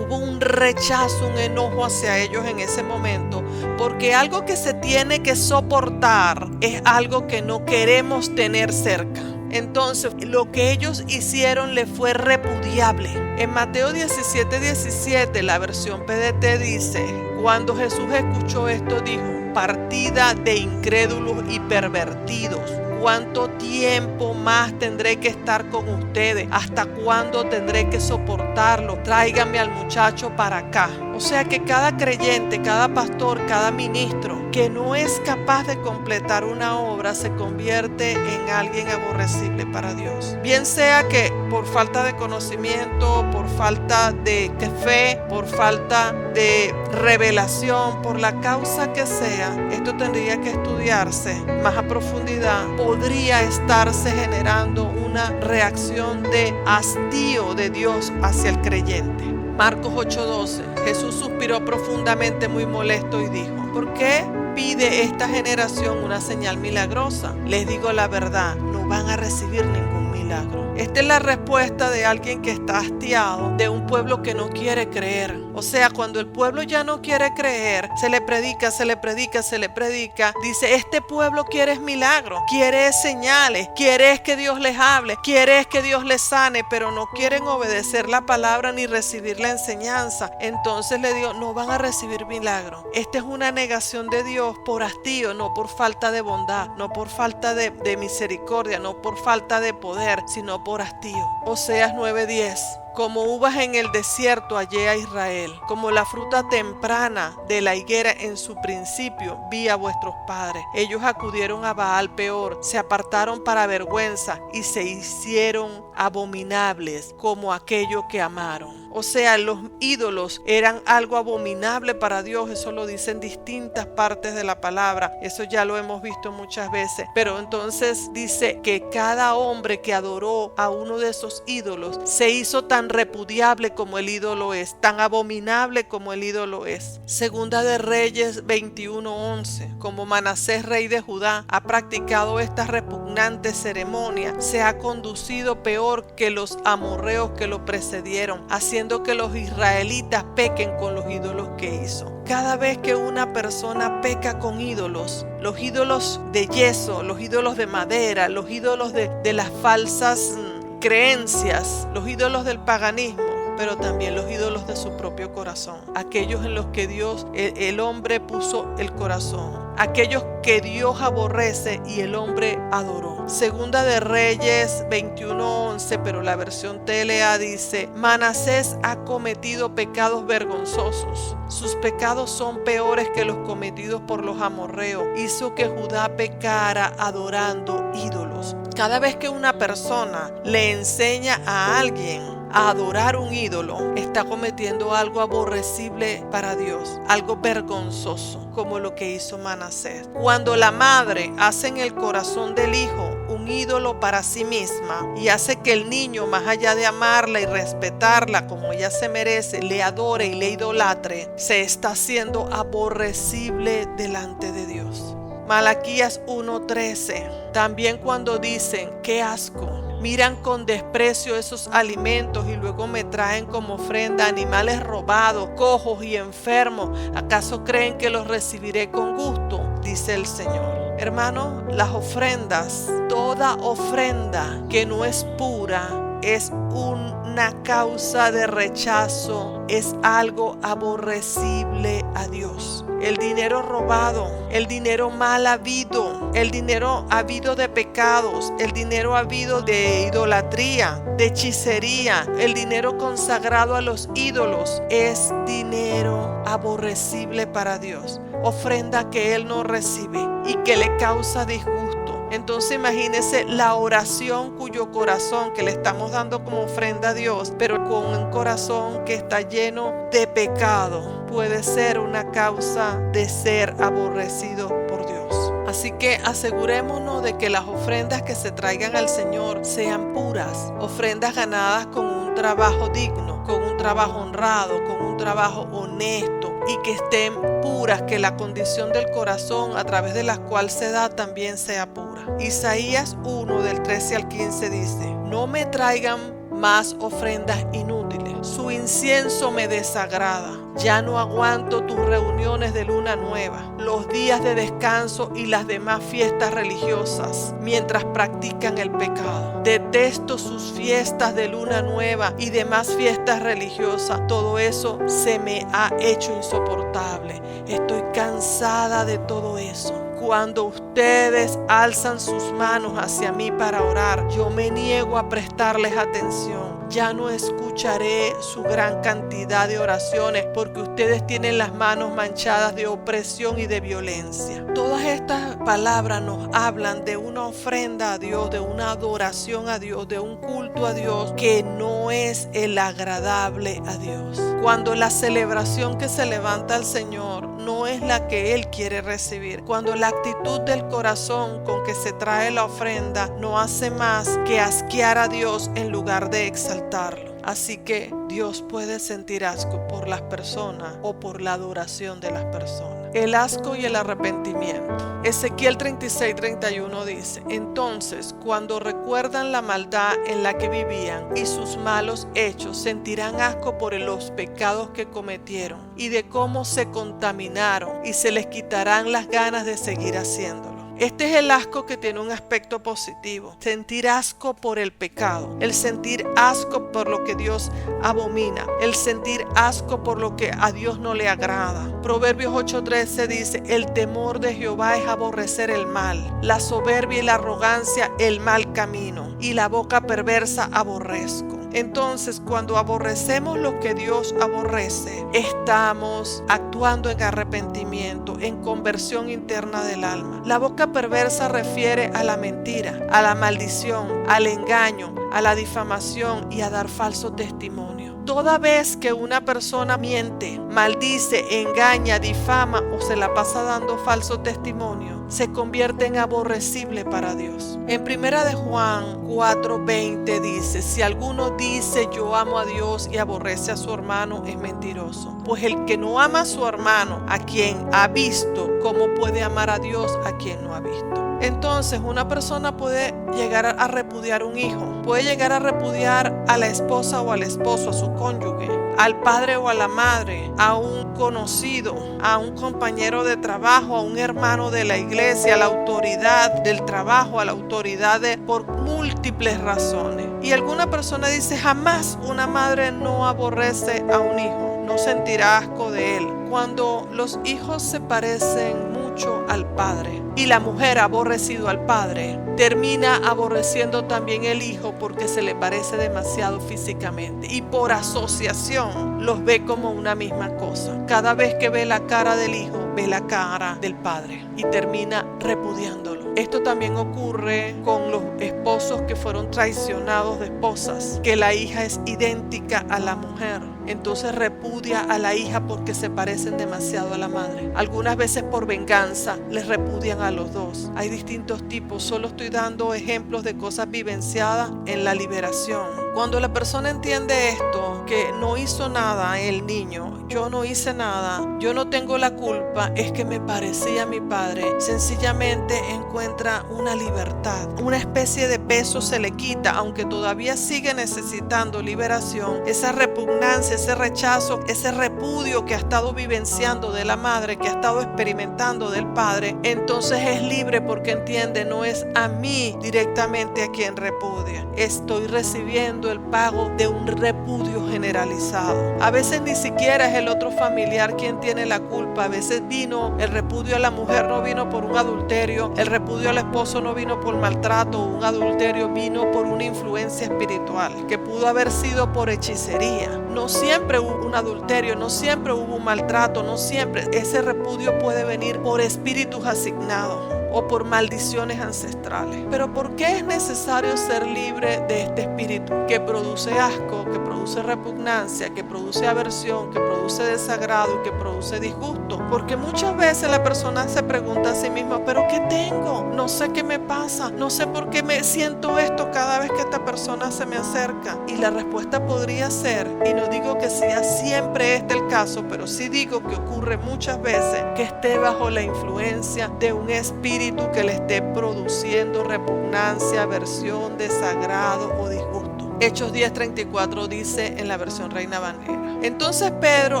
Hubo un rechazo, un enojo hacia ellos en ese momento, porque algo que se tiene que soportar es algo que no queremos tener cerca. Entonces, lo que ellos hicieron le fue repudiable. En Mateo 17:17, la versión PDT dice: cuando Jesús escuchó esto, dijo: partida de incrédulos y pervertidos, ¿cuánto tiempo más tendré que estar con ustedes? ¿Hasta cuándo tendré que soportarlo? Tráiganme al muchacho para acá. O sea que cada creyente, cada pastor, cada ministro que no es capaz de completar una obra se convierte en alguien aborrecible para Dios. Bien sea que por falta de conocimiento, por falta de fe, por falta de revelación, por la causa que sea, esto tendría que estudiarse más a profundidad. Podría estarse generando una reacción de hastío de Dios hacia el creyente. Marcos 8:12. Jesús suspiró profundamente, muy molesto, y dijo: ¿por qué pide esta generación una señal milagrosa? Les digo la verdad, no van a recibir ningún milagro. Esta es la respuesta de alguien que está hastiado, de un pueblo que no quiere creer. O sea, cuando el pueblo ya no quiere creer, se le predica, se le predica, se le predica. Dice, este pueblo quiere milagros, quiere señales, quiere que Dios les hable, quiere que Dios les sane, pero no quieren obedecer la palabra ni recibir la enseñanza. Entonces le digo, no van a recibir milagros. Esta es una negación de Dios por hastío, no por falta de bondad, no por falta de misericordia, no por falta de poder, sino por hastío. Oseas 9:10. Como uvas en el desierto hallé a Israel, como la fruta temprana de la higuera en su principio vi a vuestros padres. Ellos acudieron a Baal peor, se apartaron para vergüenza y se hicieron abominables como aquello que amaron. O sea, los ídolos eran algo abominable para Dios. Eso lo dicen distintas partes de la palabra. Eso ya lo hemos visto muchas veces. Pero entonces dice que cada hombre que adoró a uno de esos ídolos se hizo tan repudiable como el ídolo es, tan abominable como el ídolo es. Segunda de Reyes 21:11. Como Manasés, rey de Judá, ha practicado esta repugnante ceremonia, se ha conducido peor que los amorreos que lo precedieron, haciendo que los israelitas pequen con los ídolos que hizo. Cada vez que una persona peca con ídolos, los ídolos de yeso, los ídolos de madera, los ídolos de las falsas creencias, los ídolos del paganismo, pero también los ídolos de su propio corazón, aquellos en los que Dios, el hombre puso el corazón, aquellos que Dios aborrece y el hombre adoró. Segunda de Reyes 21:11, pero la versión TLA dice: Manasés ha cometido pecados vergonzosos. Sus pecados son peores que los cometidos por los amorreos. Hizo que Judá pecara adorando ídolos. Cada vez que una persona le enseña a alguien a adorar un ídolo, está cometiendo algo aborrecible para Dios, algo vergonzoso, como lo que hizo Manasés. Cuando la madre hace en el corazón del hijo un ídolo para sí misma y hace que el niño, más allá de amarla y respetarla como ella se merece, le adore y le idolatre, se está haciendo aborrecible delante de Dios. Malaquías 1:13. También cuando dicen, qué asco, miran con desprecio esos alimentos y luego me traen como ofrenda animales robados, cojos y enfermos. ¿Acaso creen que los recibiré con gusto? Dice el Señor. Hermano, las ofrendas, toda ofrenda que no es pura, es una causa de rechazo, es algo aborrecible a Dios. El dinero robado, el dinero mal habido, el dinero habido de pecados, el dinero habido de idolatría, de hechicería, el dinero consagrado a los ídolos, es dinero aborrecible para Dios. Ofrenda que Él no recibe y que le causa disgusto. Entonces imagínese la oración cuyo corazón que le estamos dando como ofrenda a Dios, pero con un corazón que está lleno de pecado, puede ser una causa de ser aborrecido por Dios. Así que asegurémonos de que las ofrendas que se traigan al Señor sean puras, ofrendas ganadas con un trabajo digno, con un trabajo honrado, con un trabajo honesto, y que estén puras, que la condición del corazón a través de la cual se da también sea pura. Isaías 1 del 13 al 15 dice: no me traigan más ofrendas inútiles, su incienso me desagrada. Ya no aguanto tus reuniones de luna nueva, los días de descanso y las demás fiestas religiosas, mientras practican el pecado. Detesto sus fiestas de luna nueva y demás fiestas religiosas. Todo eso se me ha hecho insoportable. Estoy cansada de todo eso. Cuando ustedes alzan sus manos hacia mí para orar, yo me niego a prestarles atención. Ya no escucharé su gran cantidad de oraciones porque ustedes tienen las manos manchadas de opresión y de violencia. Todas estas palabras nos hablan de una ofrenda a Dios, de una adoración a Dios, de un culto a Dios que no es el agradable a Dios. Cuando la celebración que se levanta al Señor no es la que Él quiere recibir, cuando la actitud del corazón con que se trae la ofrenda no hace más que asquear a Dios en lugar de exaltarlo. Así que Dios puede sentir asco por las personas o por la adoración de las personas. el asco y el arrepentimiento. Ezequiel 36:31 dice: entonces, cuando recuerdan la maldad en la que vivían y sus malos hechos, sentirán asco por los pecados que cometieron y de cómo se contaminaron, y se les quitarán las ganas de seguir haciéndolo. Este es el asco que tiene un aspecto positivo: sentir asco por el pecado, el sentir asco por lo que Dios abomina, el sentir asco por lo que a Dios no le agrada. Proverbios 8:13 dice: el temor de Jehová es aborrecer el mal, la soberbia y la arrogancia el mal camino, y la boca perversa aborrezco. Entonces, cuando aborrecemos lo que Dios aborrece, estamos actuando en arrepentimiento, en conversión interna del alma. La boca perversa refiere a la mentira, a la maldición, al engaño, a la difamación y a dar falso testimonio. Toda vez que una persona miente, maldice, engaña, difama o se la pasa dando falso testimonio, se convierte en aborrecible para Dios. En 1 de Juan 4:20 dice: si alguno dice yo amo a Dios y aborrece a su hermano, es mentiroso. Pues el que no ama a su hermano, a quien ha visto, ¿cómo puede amar a Dios a quien no ha visto? Entonces, una persona puede llegar a repudiar un hijo, puede llegar a repudiar a la esposa o al esposo, a su cónyuge, al padre o a la madre, a un conocido, a un compañero de trabajo, a un hermano de la iglesia, a la autoridad del trabajo, a la autoridad por múltiples razones. Y alguna persona dice: jamás una madre no aborrece a un hijo, no sentirá asco de él. Cuando los hijos se parecen mucho al padre y la mujer ha aborrecido al padre, termina aborreciendo también el hijo porque se le parece demasiado físicamente, y por asociación los ve como una misma cosa. Cada vez que ve la cara del hijo, ve la cara del padre y termina repudiándolo. Esto también ocurre con los esposos que fueron traicionados de esposas, que la hija es idéntica a la mujer. Entonces repudia a la hija porque se parecen demasiado a la madre. Algunas veces por venganza les repudian a los dos. Hay distintos tipos, solo estoy dando ejemplos de cosas vivenciadas en la liberación. Cuando la persona entiende esto, que no hizo nada el niño, yo no hice nada, yo no tengo la culpa, es que me parecía a mi padre, sencillamente encuentra una libertad, una especie de peso se le quita, aunque todavía sigue necesitando liberación. Esa repugnancia, ese rechazo, ese repudio que ha estado vivenciando de la madre, que ha estado experimentando del padre, entonces es libre porque entiende: no es a mí directamente a quien repudia, estoy recibiendo el pago de un repudio generalizado. A veces ni siquiera es el otro familiar quien tiene la culpa. A veces vino el repudio a la mujer, no vino por un adulterio, el repudio al esposo no vino por maltrato, un adulterio vino por una influencia espiritual que pudo haber sido por hechicería. No siempre hubo un adulterio, no siempre hubo un maltrato, no siempre. Ese repudio puede venir por espíritus asignados o por maldiciones ancestrales. Pero ¿por qué es necesario ser libre de este espíritu que produce asco, que produce repugnancia, que produce aversión, que produce desagrado y que produce disgusto? Porque muchas veces la persona se pregunta a sí misma: ¿pero qué tengo? No sé qué me pasa, no sé por qué me siento esto cada vez que esta persona se me acerca. Y la respuesta podría ser, y no digo que sea siempre este el caso, pero sí digo que ocurre muchas veces, que esté bajo la influencia de un espíritu que le esté produciendo repugnancia, aversión, desagrado o disgusto. Hechos 10:34 dice en la versión Reina Valera: entonces Pedro,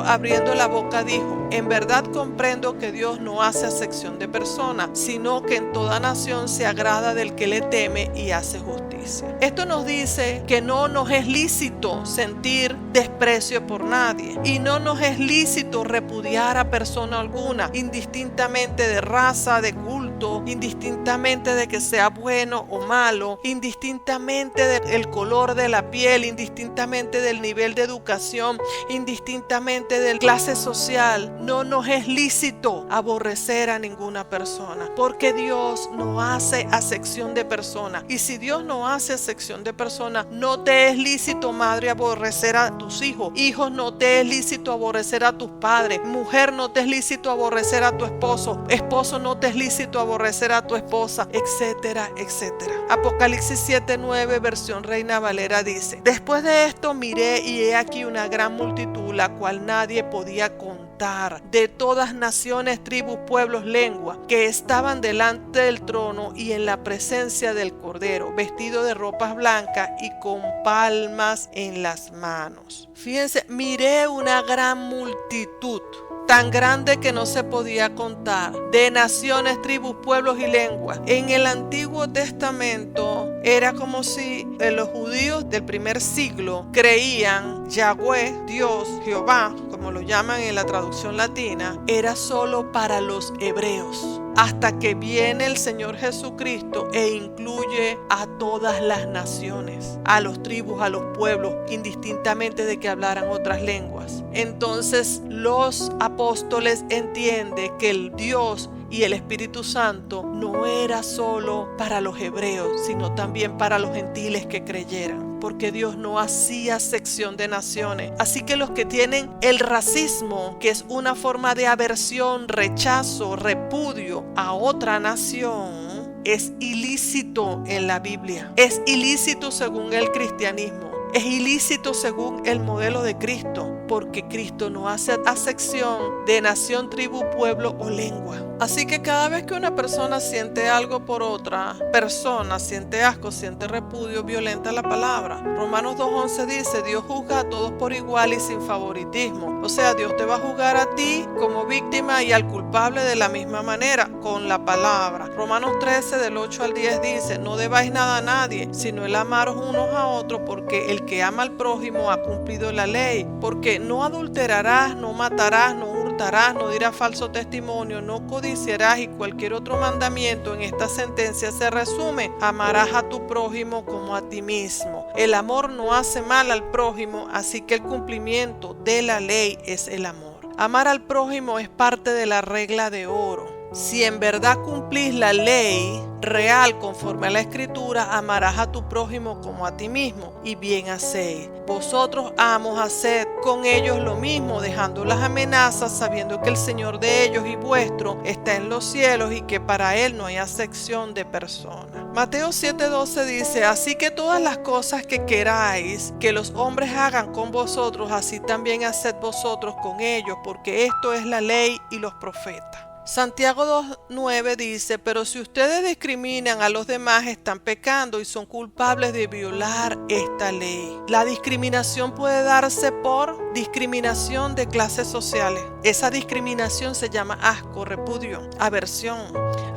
abriendo la boca, dijo: en verdad comprendo que Dios no hace acepción de personas, sino que en toda nación se agrada del que le teme y hace justicia. Esto nos dice que no nos es lícito sentir desprecio por nadie, y no nos es lícito repudiar a persona alguna, indistintamente de raza, de culto, indistintamente de que sea bueno o malo, indistintamente del color de la piel, indistintamente del nivel de educación, indistintamente de clase social. No nos es lícito aborrecer a ninguna persona, porque Dios no hace acepción de personas. Y si Dios no hace acepción de personas, no te es lícito, madre, aborrecer a tus hijos. Hijos, no te es lícito aborrecer a tus padres. Mujer, no te es lícito aborrecer a tu esposo. Esposo, no te es lícito aborrecer a tu esposa, etcétera, etcétera. Apocalipsis 7:9, versión Reina Valera, dice: después de esto miré, y he aquí una gran multitud, la cual nadie podía contar altar de todas naciones, tribus, pueblos, lenguas, que estaban delante del trono y en la presencia del Cordero, vestido de ropas blancas y con palmas en las manos. Fíjense, miré una gran multitud, tan grande que no se podía contar, de naciones, tribus, pueblos y lenguas. En el Antiguo Testamento era como si los judíos del primer siglo creían Yahweh, Dios, Jehová, como lo llaman en la traducción latina, era solo para los hebreos, hasta que viene el Señor Jesucristo e incluye a todas las naciones, a los tribus, a los pueblos, indistintamente de que hablaran otras lenguas. Entonces los apóstoles entienden que el Dios y el Espíritu Santo no era solo para los hebreos, sino también para los gentiles que creyeran, porque Dios no hacía sección de naciones. Así que los que tienen el racismo, que es una forma de aversión, rechazo, repudio a otra nación, es ilícito en la Biblia. Es ilícito según el cristianismo. Es ilícito según el modelo de Cristo, porque Cristo no hace acepción de nación, tribu, pueblo o lengua. Así que cada vez que una persona siente algo por otra persona, siente asco, siente repudio, violenta la palabra. Romanos 2:11 dice: Dios juzga a todos por igual y sin favoritismo. O sea, Dios te va a juzgar a ti como víctima y al culpable de la misma manera, con la palabra. Romanos 13 del 8 al 10 dice: No debáis nada a nadie, sino el amaros unos a otros, porque el que ama al prójimo ha cumplido la ley. Porque no adulterarás, no matarás, no hurtarás, no dirás falso testimonio, no codiciarás, y cualquier otro mandamiento en esta sentencia se resume: amarás a tu prójimo como a ti mismo. El amor no hace mal al prójimo, así que el cumplimiento de la ley es el amor. Amar al prójimo es parte de la regla de oro. Si en verdad cumplís la ley real conforme a la Escritura, amarás a tu prójimo como a ti mismo, y bien hacéis. Vosotros, amos, haced con ellos lo mismo, dejando las amenazas, sabiendo que el Señor de ellos y vuestro está en los cielos y que para Él no hay acepción de personas. Mateo 7:12 dice: Así que todas las cosas que queráis que los hombres hagan con vosotros, así también haced vosotros con ellos, porque esto es la ley y los profetas. Santiago 2:9 dice: Pero si ustedes discriminan a los demás, están pecando y son culpables de violar esta ley. La discriminación puede darse por discriminación de clases sociales. Esa discriminación se llama asco, repudio, aversión.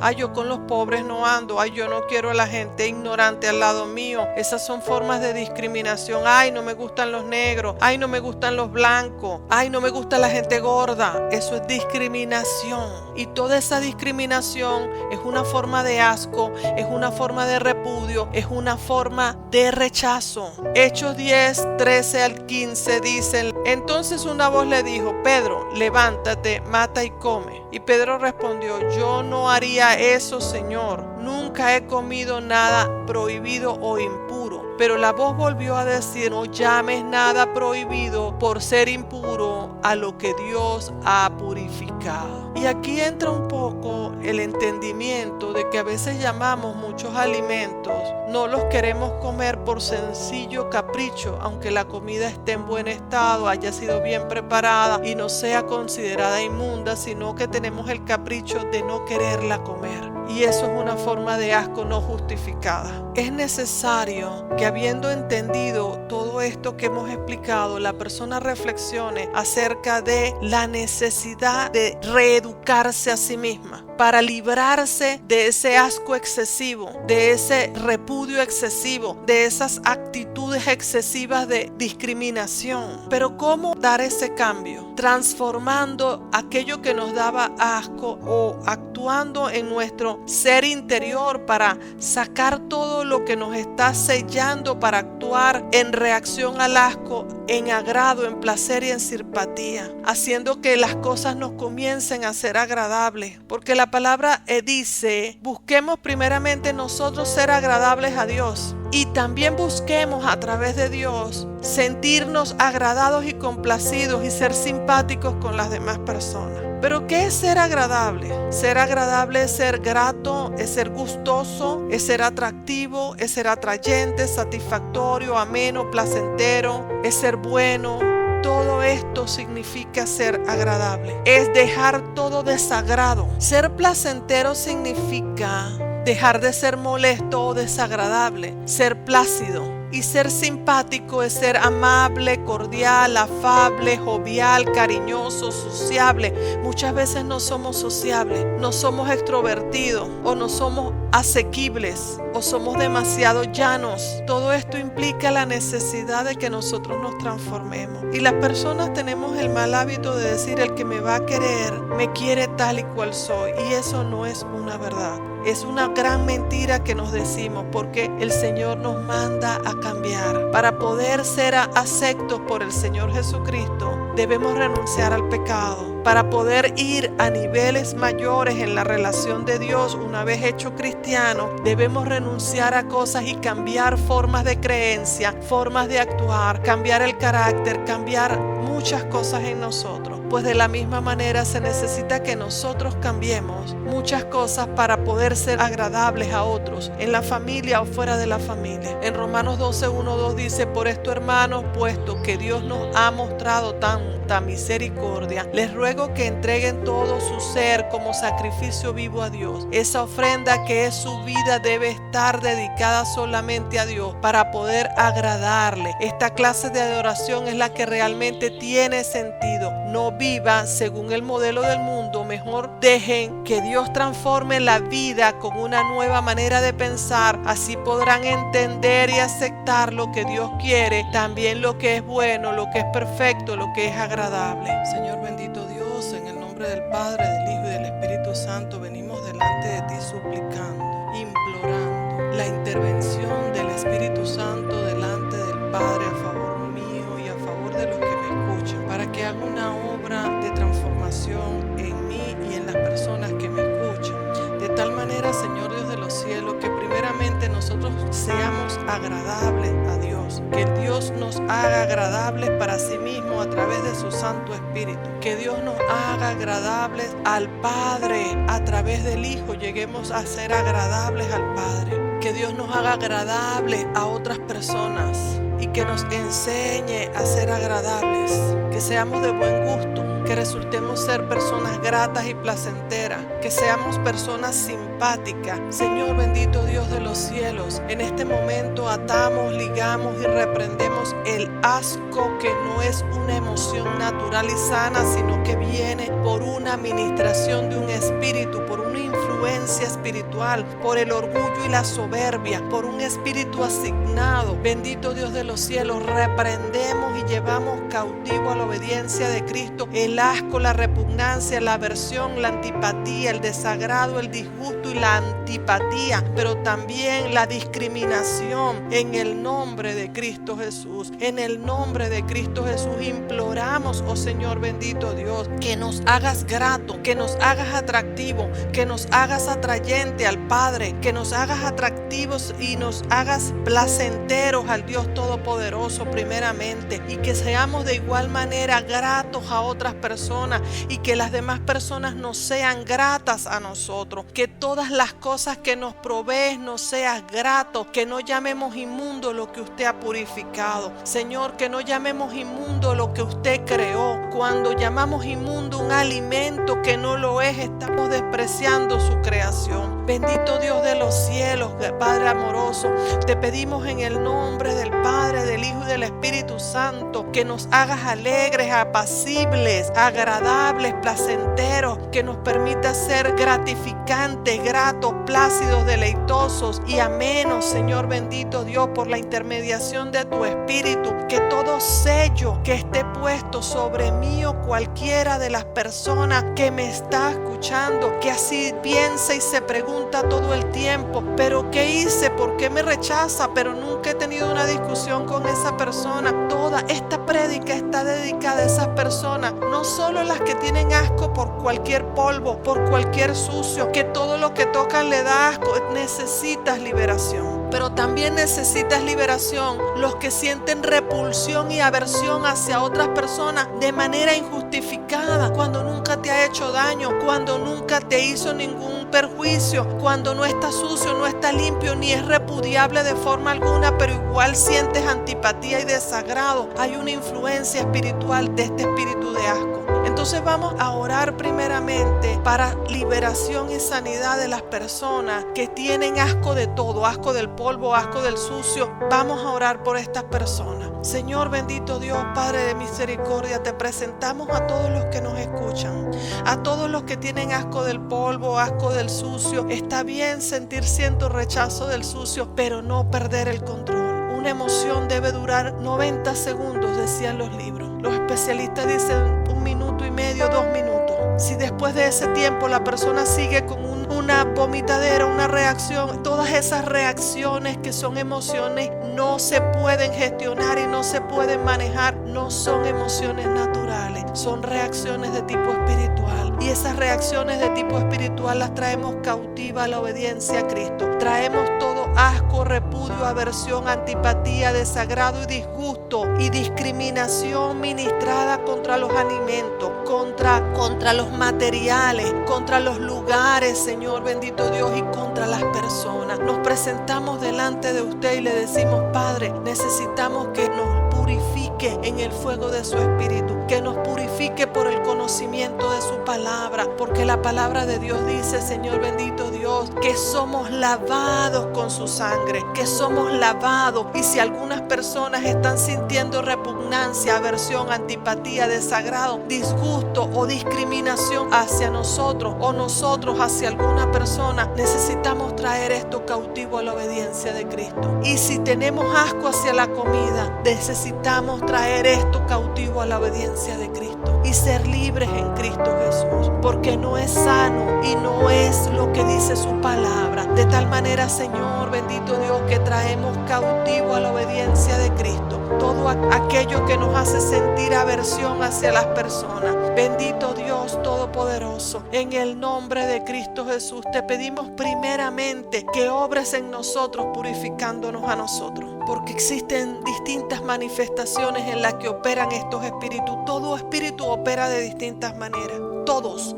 Ay, yo con los pobres no ando. Ay, yo no quiero a la gente ignorante al lado mío. Esas son formas de discriminación. Ay, no me gustan los negros. Ay, no me gustan los blancos. Ay, no me gusta la gente gorda. Eso es discriminación. Y toda esa discriminación es una forma de asco, es una forma de repudio, es una forma de rechazo. Hechos 10:13 al 15 dicen: Entonces una voz le dijo: Pedro, levántate, mata y come. Y Pedro respondió: Yo no haría eso, Señor. Nunca he comido nada prohibido o impuro. Pero la voz volvió a decir: No llames nada prohibido por ser impuro a lo que Dios ha purificado. Y aquí entra un poco el entendimiento de que a veces llamamos muchos alimentos, no los queremos comer por sencillo capricho, aunque la comida esté en buen estado, haya sido bien preparada y no sea considerada inmunda, sino que tenemos el capricho de no quererla comer. Y eso es una forma de asco no justificada. Es necesario que, habiendo entendido todo esto que hemos explicado, la persona reflexione acerca de la necesidad de reeducarse a sí misma para librarse de ese asco excesivo, de ese repudio excesivo, de esas actitudes excesivas de discriminación. Pero ¿cómo dar ese cambio? Transformando aquello que nos daba asco o actuando en nuestro ser interior para sacar todo lo que nos está sellando para actuar en reacción al asco, en agrado, en placer y en simpatía, haciendo que las cosas nos comiencen a ser agradables, porque la palabra dice: busquemos primeramente nosotros ser agradables a Dios, y también busquemos a través de Dios sentirnos agradados y complacidos y ser simpáticos con las demás personas. Pero ¿qué es ser agradable? Ser agradable es ser grato, es ser gustoso, es ser atractivo, es ser atrayente, satisfactorio, ameno, placentero, es ser bueno. todo esto significa ser agradable. Es dejar todo desagrado. Ser placentero significa dejar de ser molesto o desagradable, ser plácido. Y ser simpático es ser amable, cordial, afable, jovial, cariñoso, sociable. Muchas veces no somos sociables, no somos extrovertidos o no somos asequibles o somos demasiado llanos. Todo esto implica la necesidad de que nosotros nos transformemos. Y las personas tenemos el mal hábito de decir: el que me va a querer me quiere tal y cual soy. Y eso no es una verdad. Es una gran mentira que nos decimos, porque el Señor nos manda a cambiar. Para poder ser aceptos por el Señor Jesucristo, debemos renunciar al pecado. Para poder ir a niveles mayores en la relación de Dios, una vez hecho cristiano, debemos renunciar a cosas y cambiar formas de creencia, formas de actuar, cambiar el carácter, cambiar muchas cosas en nosotros. Pues de la misma manera se necesita que nosotros cambiemos muchas cosas para poder ser agradables a otros, en la familia o fuera de la familia. En Romanos 12:1-2 dice: por esto, hermanos, puesto que Dios nos ha mostrado tanta misericordia, les ruego que entreguen todo su ser como sacrificio vivo a Dios. Esa ofrenda que es su vida debe estar dedicada solamente a Dios para poder agradarle. Esta clase de adoración es la que realmente tiene sentido. No viva según el modelo del mundo, mejor dejen que Dios transforme la vida con una nueva manera de pensar. Así podrán entender y aceptar lo que Dios quiere, también lo que es bueno, lo que es perfecto, lo que es agradable. Señor bendito Dios, en el nombre del Padre, del Hijo y del Espíritu Santo, venimos delante de ti suplicando, implorando la intervención del Espíritu Santo delante del Padre a favor mío y a favor de los que me escuchan, para que haga una obra de transformación en mí y en las personas que me escuchan. De tal manera, Señor Dios de los cielos, que primeramente nosotros seamos agradables a Dios, que Dios nos haga agradables para sí mismo a través de su Santo Espíritu, que Dios nos haga agradables al Padre a través del Hijo, lleguemos a ser agradables al Padre, que Dios nos haga agradables a otras personas y que nos enseñe a ser agradables, que seamos de buen gusto, que resultemos ser personas gratas y placenteras, que seamos personas simpáticas. Señor bendito Dios de los cielos, en este momento atamos, ligamos y reprendemos el asco, que no es una emoción natural y sana, sino que viene por una administración de un espíritu, por una influencia espiritual, por el orgullo y la soberbia, por un espíritu asignado. Bendito Dios de los cielos, reprendemos y llevamos cautivo a la obediencia de Cristo el asco, la repugnancia, la aversión, la antipatía, el desagrado, el disgusto y la antipatía, pero también la discriminación, en el nombre de Cristo Jesús. En el nombre de Cristo Jesús imploramos, oh Señor bendito Dios, que nos hagas grato, que nos hagas atractivo, que nos hagas atrayente al Padre, que nos hagas atractivos y nos hagas placenteros al Dios Todopoderoso primeramente, y que seamos de igual manera gratos a otras personas y que las demás personas nos sean gratas a nosotros, que todas las cosas que nos provees nos seas grato, que no llamemos inmundo lo que usted ha purificado, Señor, que no llamemos inmundo lo que usted creó. Cuando llamamos inmundo un alimento que no lo es, estamos despreciando su creación. Bendito Dios de los cielos, Padre amoroso, te pedimos en el nombre del Padre, del Hijo y del Espíritu Santo, que nos hagas alegres, apacibles, agradables, placenteros, que nos permita ser gratificantes, gratos, plácidos, deleitosos y amenos, Señor bendito Dios, por la intermediación de tu Espíritu, que todo sello que esté puesto sobre mí o cualquiera de las personas que me está escuchando, que así piensa y se pregunta todo el tiempo: ¿pero qué hice? ¿Por qué me rechaza? Pero nunca he tenido una discusión con esa persona. Toda esta prédica está dedicada a esas personas, no solo las que tienen asco por cualquier polvo, por cualquier sucio, que todo lo que tocan le da asco. Necesitas liberación, pero también necesitas liberación los que sienten repulsión y aversión hacia otras personas de manera injustificada, cuando nunca te ha hecho daño, cuando nunca te hizo ningún un perjuicio, cuando no está sucio, no está limpio, ni es repudiable de forma alguna, pero igual sientes antipatía y desagrado, hay una influencia espiritual de este espíritu de asco. Entonces vamos a orar primeramente para liberación y sanidad de las personas que tienen asco de todo, asco del polvo, asco del sucio. Vamos a orar por estas personas. Señor bendito Dios, Padre de misericordia, te presentamos a todos los que nos escuchan, a todos los que tienen asco del polvo, asco del sucio. Está bien sentir cierto rechazo del sucio, pero no perder el control. Una emoción debe durar 90 segundos, decían los libros. Los especialistas dicen 1 minuto y medio, 2 minutos. Si después de ese tiempo la persona sigue con una vomitadera, una reacción, todas esas reacciones que son emociones no se pueden gestionar y no se pueden manejar, no son emociones naturales, son reacciones de tipo espiritual. Y esas reacciones de tipo espiritual las traemos cautiva a la obediencia a Cristo. Traemos todo asco, repudio, aversión, antipatía, desagrado y disgusto y discriminación ministrada contra los alimentos, contra los materiales, contra los lugares, Señor bendito Dios, y contra las personas. Nos presentamos delante de usted y le decimos: Padre, necesitamos que nos purifique en el fuego de su espíritu, que nos purifique por el conocimiento de su palabra, porque la palabra de Dios dice, Señor bendito Dios, que somos lavados con su sangre, que somos lavados. Y si algunas personas están sintiendo repugnancia, aversión, antipatía, desagrado, disgusto o discriminación hacia nosotros o nosotros hacia alguna persona, necesitamos traer esto cautivo a la obediencia de Cristo. Y si tenemos asco hacia la comida, necesitamos traer esto cautivo a la obediencia de Cristo y ser libres en Cristo Jesús, porque no es sano y no es lo que dice su palabra. De tal manera, Señor bendito Dios, que traemos cautivo a la obediencia de Cristo todo aquello que nos hace sentir aversión hacia las personas. Bendito Dios Todopoderoso, en el nombre de Cristo Jesús te pedimos primeramente que obres en nosotros, purificándonos a nosotros, porque existen distintas manifestaciones en las que operan estos espíritus. Todo espíritu opera de distintas maneras. Todos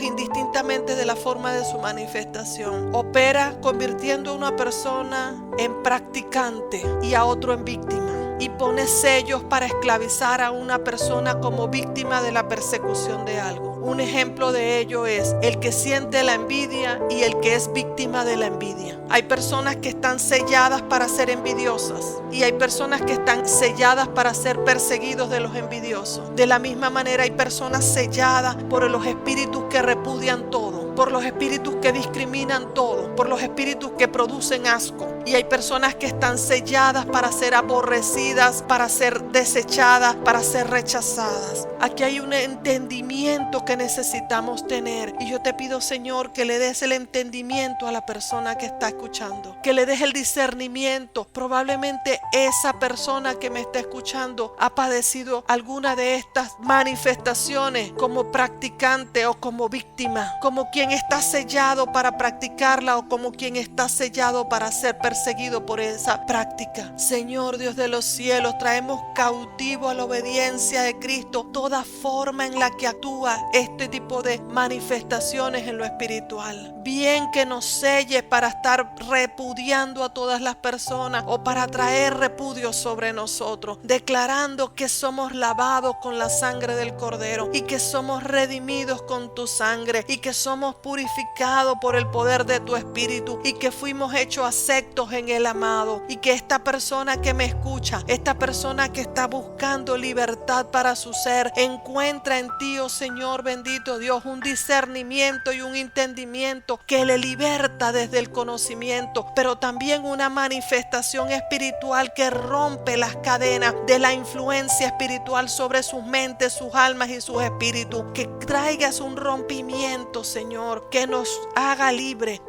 indistintamente de la forma de su manifestación. Opera convirtiendo a una persona en practicante y a otro en víctima. Y pone sellos para esclavizar a una persona como víctima de la persecución de algo. Un ejemplo de ello es el que siente la envidia y el que es víctima de la envidia. Hay personas que están selladas para ser envidiosas y hay personas que están selladas para ser perseguidos de los envidiosos. De la misma manera hay personas selladas por los espíritus que repudian todo, por los espíritus que discriminan todo, por los espíritus que producen asco. Y hay personas que están selladas para ser aborrecidas, para ser desechadas, para ser rechazadas. Aquí hay un entendimiento que necesitamos tener. Y yo te pido, Señor, que le des el entendimiento a la persona que está escuchando. Que le des el discernimiento. Probablemente esa persona que me está escuchando ha padecido alguna de estas manifestaciones como practicante o como víctima. Como quien está sellado para practicarla o como quien está sellado para ser perseguido por esa práctica. Señor Dios de los cielos, traemos cautivo a la obediencia de Cristo toda forma en la que actúa este tipo de manifestaciones en lo espiritual. Bien que nos selles para estar repudiando a todas las personas o para traer repudio sobre nosotros, declarando que somos lavados con la sangre del Cordero y que somos redimidos con tu sangre y que somos purificados por el poder de tu Espíritu y que fuimos hechos aceptos en el amado, y que esta persona que me escucha, esta persona que está buscando libertad para su ser, encuentra en ti, oh Señor bendito Dios, un discernimiento y un entendimiento que le liberta desde el conocimiento, pero también una manifestación espiritual que rompe las cadenas de la influencia espiritual sobre sus mentes, sus almas y sus espíritus. Que traigas un rompimiento, Señor, que nos haga libre,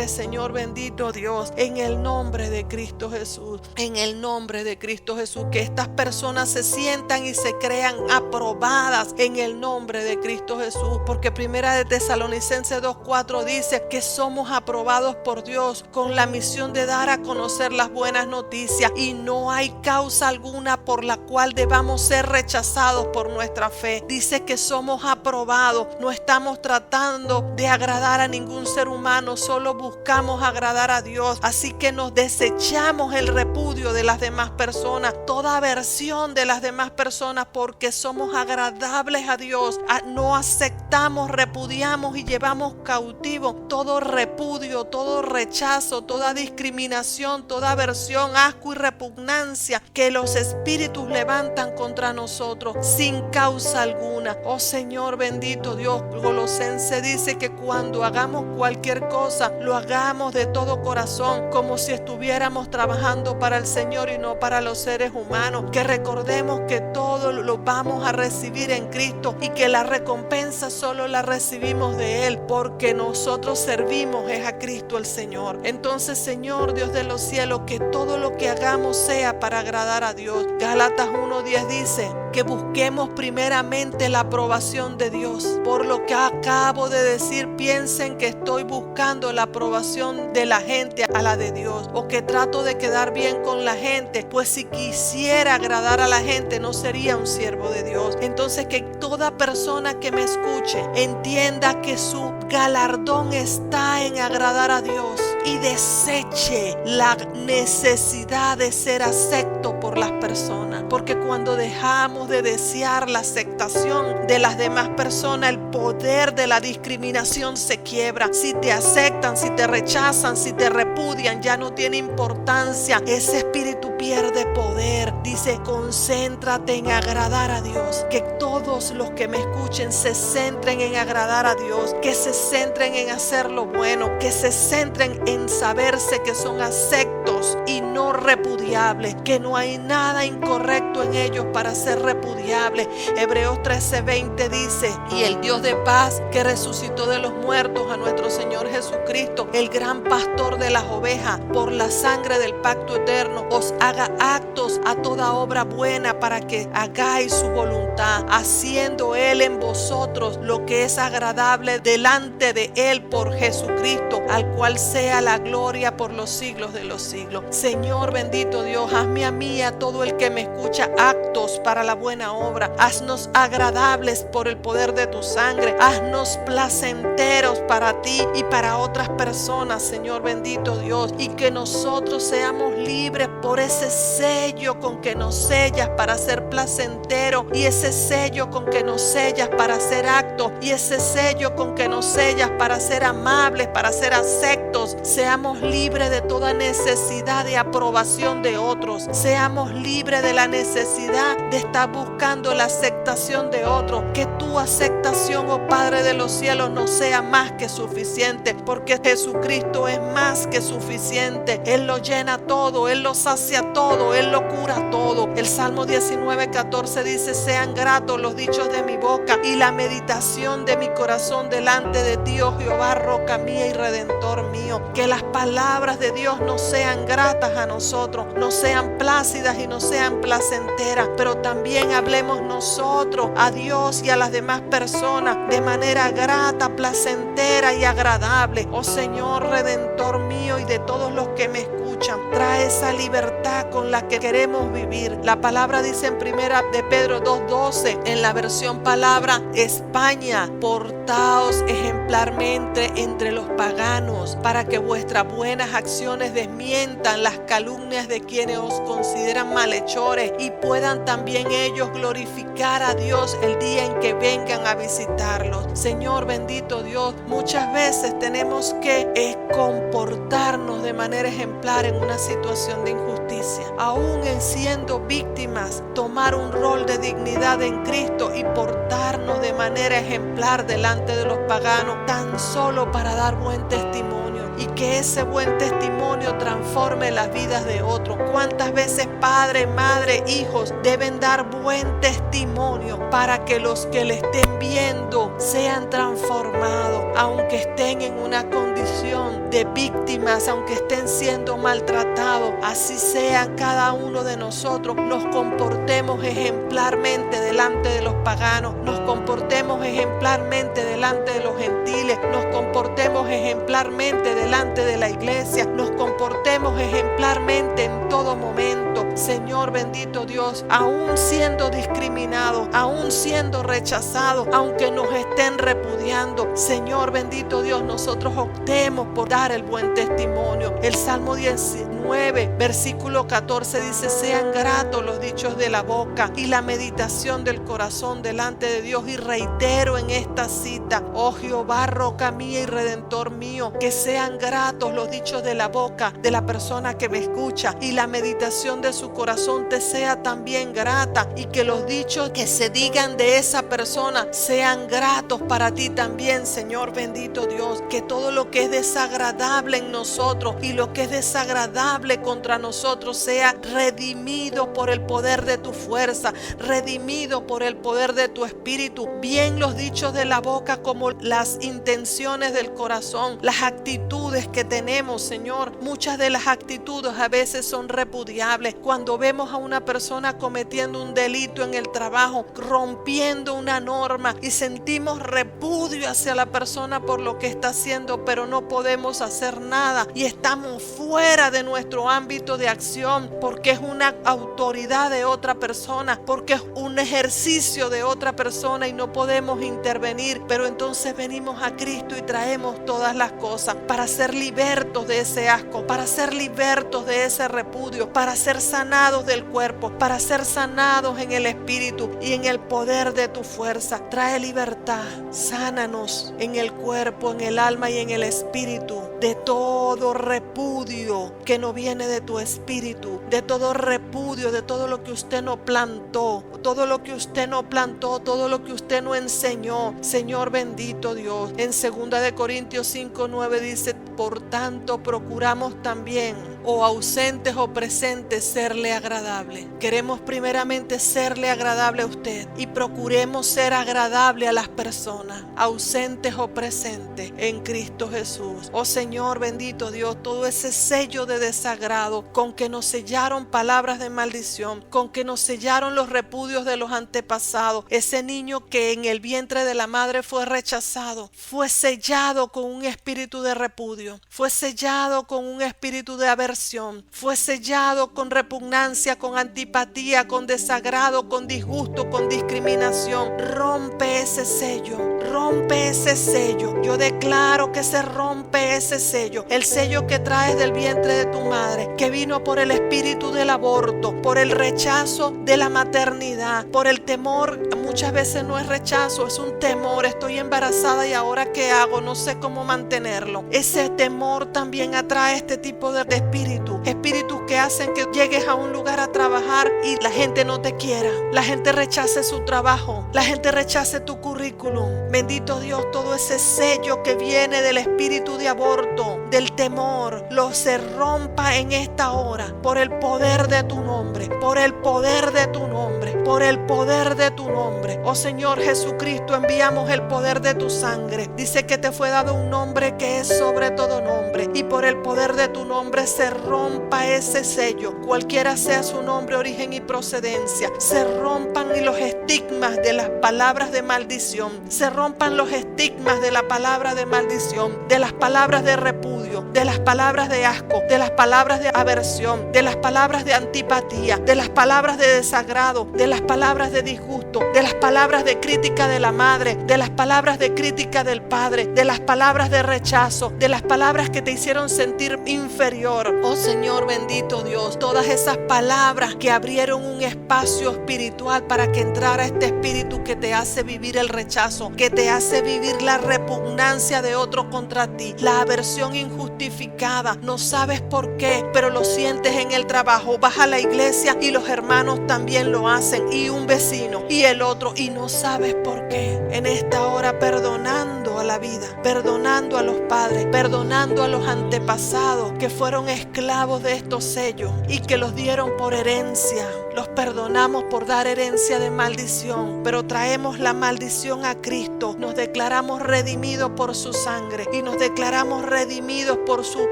Señor bendito Dios, en el nombre de Cristo Jesús, en el nombre de Cristo Jesús. Que estas personas se sientan y se crean aprobadas en el nombre de Cristo Jesús, porque Primera de Tesalonicenses 2:4 dice que somos aprobados por Dios con la misión de dar a conocer las buenas noticias, y no hay causa alguna por la cual debamos ser rechazados por nuestra fe. Dice que somos aprobados, no estamos tratando tratando de agradar a ningún ser humano, solo buscamos agradar a Dios. Así que nos desechamos el repudio de las demás personas, toda aversión de las demás personas, porque somos agradables a Dios. No aceptamos, repudiamos y llevamos cautivo todo repudio, todo rechazo, toda discriminación, toda aversión, asco y repugnancia que los espíritus levantan contra nosotros sin causa alguna. Oh Señor bendito Dios, Colosense dice que cuando hagamos cualquier cosa, lo hagamos de todo corazón, como si estuviéramos trabajando para el Señor y no para los seres humanos. Que recordemos que todo lo vamos a recibir en Cristo y que la recompensa solo la recibimos de Él, porque nosotros servimos es a Cristo el Señor. Entonces, Señor Dios de los cielos, que todo lo que hagamos sea para agradar a Dios. Gálatas 1:10 dice que busquemos primeramente la aprobación de Dios. Por lo que acabo de decir, piensen que estoy buscando la aprobación de la gente a la de Dios, o que trato de quedar bien con la gente, pues si quisiera agradar a la gente no sería un siervo de Dios. Entonces, que toda persona que me escuche entienda que su galardón está en agradar a Dios y deseche la necesidad de ser acepto por las personas, porque cuando dejamos de desear la aceptación de las demás personas, el poder de la discriminación se quiebra. Si te aceptan, si te rechazan, si te repudian, ya no tiene importancia. Ese espíritu pierde poder. Dice, concéntrate en agradar a Dios. Que todos los que me escuchen se centren en agradar a Dios, que se centren en hacer lo bueno, que se centren en saberse que son aceptos y no repudiables, que no hay nada incorrecto en ellos para ser repudiables. Hebreos 13:20 dice, y el Dios de paz, que resucitó de los muertos a nuestro Señor Jesucristo, el gran pastor de las ovejas, por la sangre del pacto eterno, os haga actos a toda obra buena para que hagáis su voluntad, haciendo Él en vosotros lo que es agradable delante de Él por Jesucristo, al cual sea la gloria por los siglos de los siglos. Señor bendito Dios, hazme a mí y a todo el que me escucha actos para la buena obra. Haznos agradables por el poder de tu sangre. Haznos placenteros para ti y para otras personas, Señor bendito Dios, y que nosotros seamos libres por ese sello con que nos sellas para ser placentero, y ese sello con que nos sellas para hacer actos, y ese sello con que nos sellas para ser amables, para ser aceptos. Seamos libres de toda necesidad de aprobación de otros. Seamos libres de la necesidad de estar buscando la aceptación de otros. Que tu aceptación, oh Padre de los cielos, no sea más que suficiente, porque Jesucristo es más que suficiente. Él lo llena todo, Él lo sacia todo, Él lo cura todo. El Salmo 19:14 dice, sean gratos los dichos de mi boca y la meditación de mi corazón delante de ti, oh Jehová, roca mía y redentor mío. Que las palabras de Dios no sean gratas a nosotros, no sean plácidas y no sean placenteras, pero también hablemos nosotros a Dios y a las demás personas de manera grata, placentera y agradable. Oh Señor redentor mío y de todos los que me escuchan, trae esa libertad con la que queremos vivir. La palabra dice en primera de Pedro 2:12, en la versión palabra España, portaos ejemplarmente entre los paganos, para que vuestras buenas acciones desmientan las calumnias de quienes os consideran malhechores, y puedan también ellos glorificar a Dios el día en que vengan a visitarlos. Señor bendito Dios, muchas veces tenemos que comportarnos de manera ejemplar en una situación de injusticia, aún en siendo víctimas, tomar un rol de dignidad en Cristo y portarnos de manera ejemplar delante de los paganos, tan solo para dar buen testimonio, y que ese buen testimonio transforme las vidas de otros. ¿Cuántas veces padre, madre, hijos deben dar buen testimonio para que los que le estén viendo sean transformados, aunque estén en una condición de víctimas, aunque estén siendo maltratados? Así sea cada uno de nosotros, nos comportemos ejemplarmente delante de los paganos, nos comportemos ejemplarmente delante de los gentiles, nos comportemos ejemplarmente delante de la iglesia, nos comportemos ejemplarmente ejemplarmente en todo momento. Señor bendito Dios, aún siendo discriminados, aún siendo rechazados, aunque nos estén repudiando, Señor bendito Dios, nosotros optemos por dar el buen testimonio. El Salmo 19, versículo 14 dice: sean gratos los dichos de la boca y la meditación del corazón delante de Dios. Y reitero en esta cita: oh Jehová, roca mía y redentor mío, que sean gratos los dichos de la boca de la persona que me escucha, y la meditación de su corazón te sea también grata, y que los dichos que se digan de esa persona sean gratos para ti también, Señor bendito Dios. Que todo lo que es desagradable en nosotros y lo que es desagradable contra nosotros sea redimido por el poder de tu fuerza, redimido por el poder de tu espíritu. Bien los dichos de la boca como las intenciones del corazón, las actitudes que tenemos, Señor. Muchas de las actitudes a veces son repudiables. Cuando vemos a una persona cometiendo un delito en el trabajo, rompiendo una norma, y sentimos repudio hacia la persona por lo que está haciendo, pero no podemos hacer nada y estamos fuera de nuestro ámbito de acción porque es una autoridad de otra persona, porque es un ejercicio de otra persona y no podemos intervenir. Pero entonces venimos a Cristo y traemos todas las cosas para ser libertos de ese asco, para ser libertos de ese repudio, para ser sanados del cuerpo, para ser sanados en el espíritu y en el poder de tu fuerza. Trae libertad, sánanos en el cuerpo, en el alma y en el espíritu, de todo repudio que no viene de tu espíritu, de todo repudio, de todo lo que usted no plantó, todo lo que usted no plantó, todo lo que usted no enseñó. Señor bendito Dios, en 2 de Corintios 5:9 dice: por tanto procuramos también, o ausentes o presentes, serle agradable. Queremos primeramente serle agradable a usted y procuremos ser agradable a las personas, ausentes o presentes, en Cristo Jesús. Oh Señor bendito Dios, todo ese sello de desagrado con que nos sellaron palabras de maldición, con que nos sellaron los repudios de los antepasados, ese niño que en el vientre de la madre fue rechazado, fue sellado con un espíritu de repudio, fue sellado con un espíritu de aversión, fue sellado con repugnancia, con antipatía, con desagrado, con disgusto, con discriminación. Rompe ese sello, rompe ese sello. Yo declaro que se rompe ese sello, el sello que traes del vientre de tu madre, que vino por el espíritu del aborto, por el rechazo de la maternidad, por el temor. Muchas veces no es rechazo, es un temor. Estoy embarazada y ahora ¿qué hago? No sé cómo mantenerlo. Ese temor también atrae este tipo de espíritus que hacen que llegues a un lugar a trabajar y la gente no te quiera, la gente rechace su trabajo, la gente rechace tu currículum. Bendito Dios, todo ese sello que viene del espíritu de aborto, del temor, lo se rompa en esta hora por el poder de tu nombre, por el poder de tu nombre, por el poder de tu nombre. Oh Señor Jesucristo, enviamos el poder de tu sangre. Dice que te fue dado un nombre que es sobre todo nombre, y por el poder de tu nombre se rompa ese sello, cualquiera sea su nombre, origen y procedencia. Se rompan y los estigmas de las palabras de maldición, se rompan los estigmas de la palabra de maldición, de las palabras de repudio, de las palabras de asco, de las palabras de aversión, de las palabras de antipatía, de las palabras de desagrado, de las palabras de disgusto, de las palabras de crítica de la madre, de las palabras de crítica del padre, de las palabras de rechazo, de las palabras que te hicieron sentir inferior. Oh Señor bendito Dios, todas esas palabras que abrieron un espacio espiritual para que entrara este espíritu que te hace vivir el rechazo, que te hace vivir la repugnancia de otro contra ti, la aversión injustificada. No sabes por qué, pero lo sientes en el trabajo. Vas a la iglesia y los hermanos también lo hacen, y un vecino y el otro, y no sabes por qué. En esta hora, perdonando a la vida, perdonando a los padres, perdonando a los antepasados que fueron esclavos de estos sellos y que los dieron por herencia. Los perdonamos por dar herencia de maldición, pero traemos la maldición a Cristo. Nos declaramos redimidos por su sangre y nos declaramos redimidos por su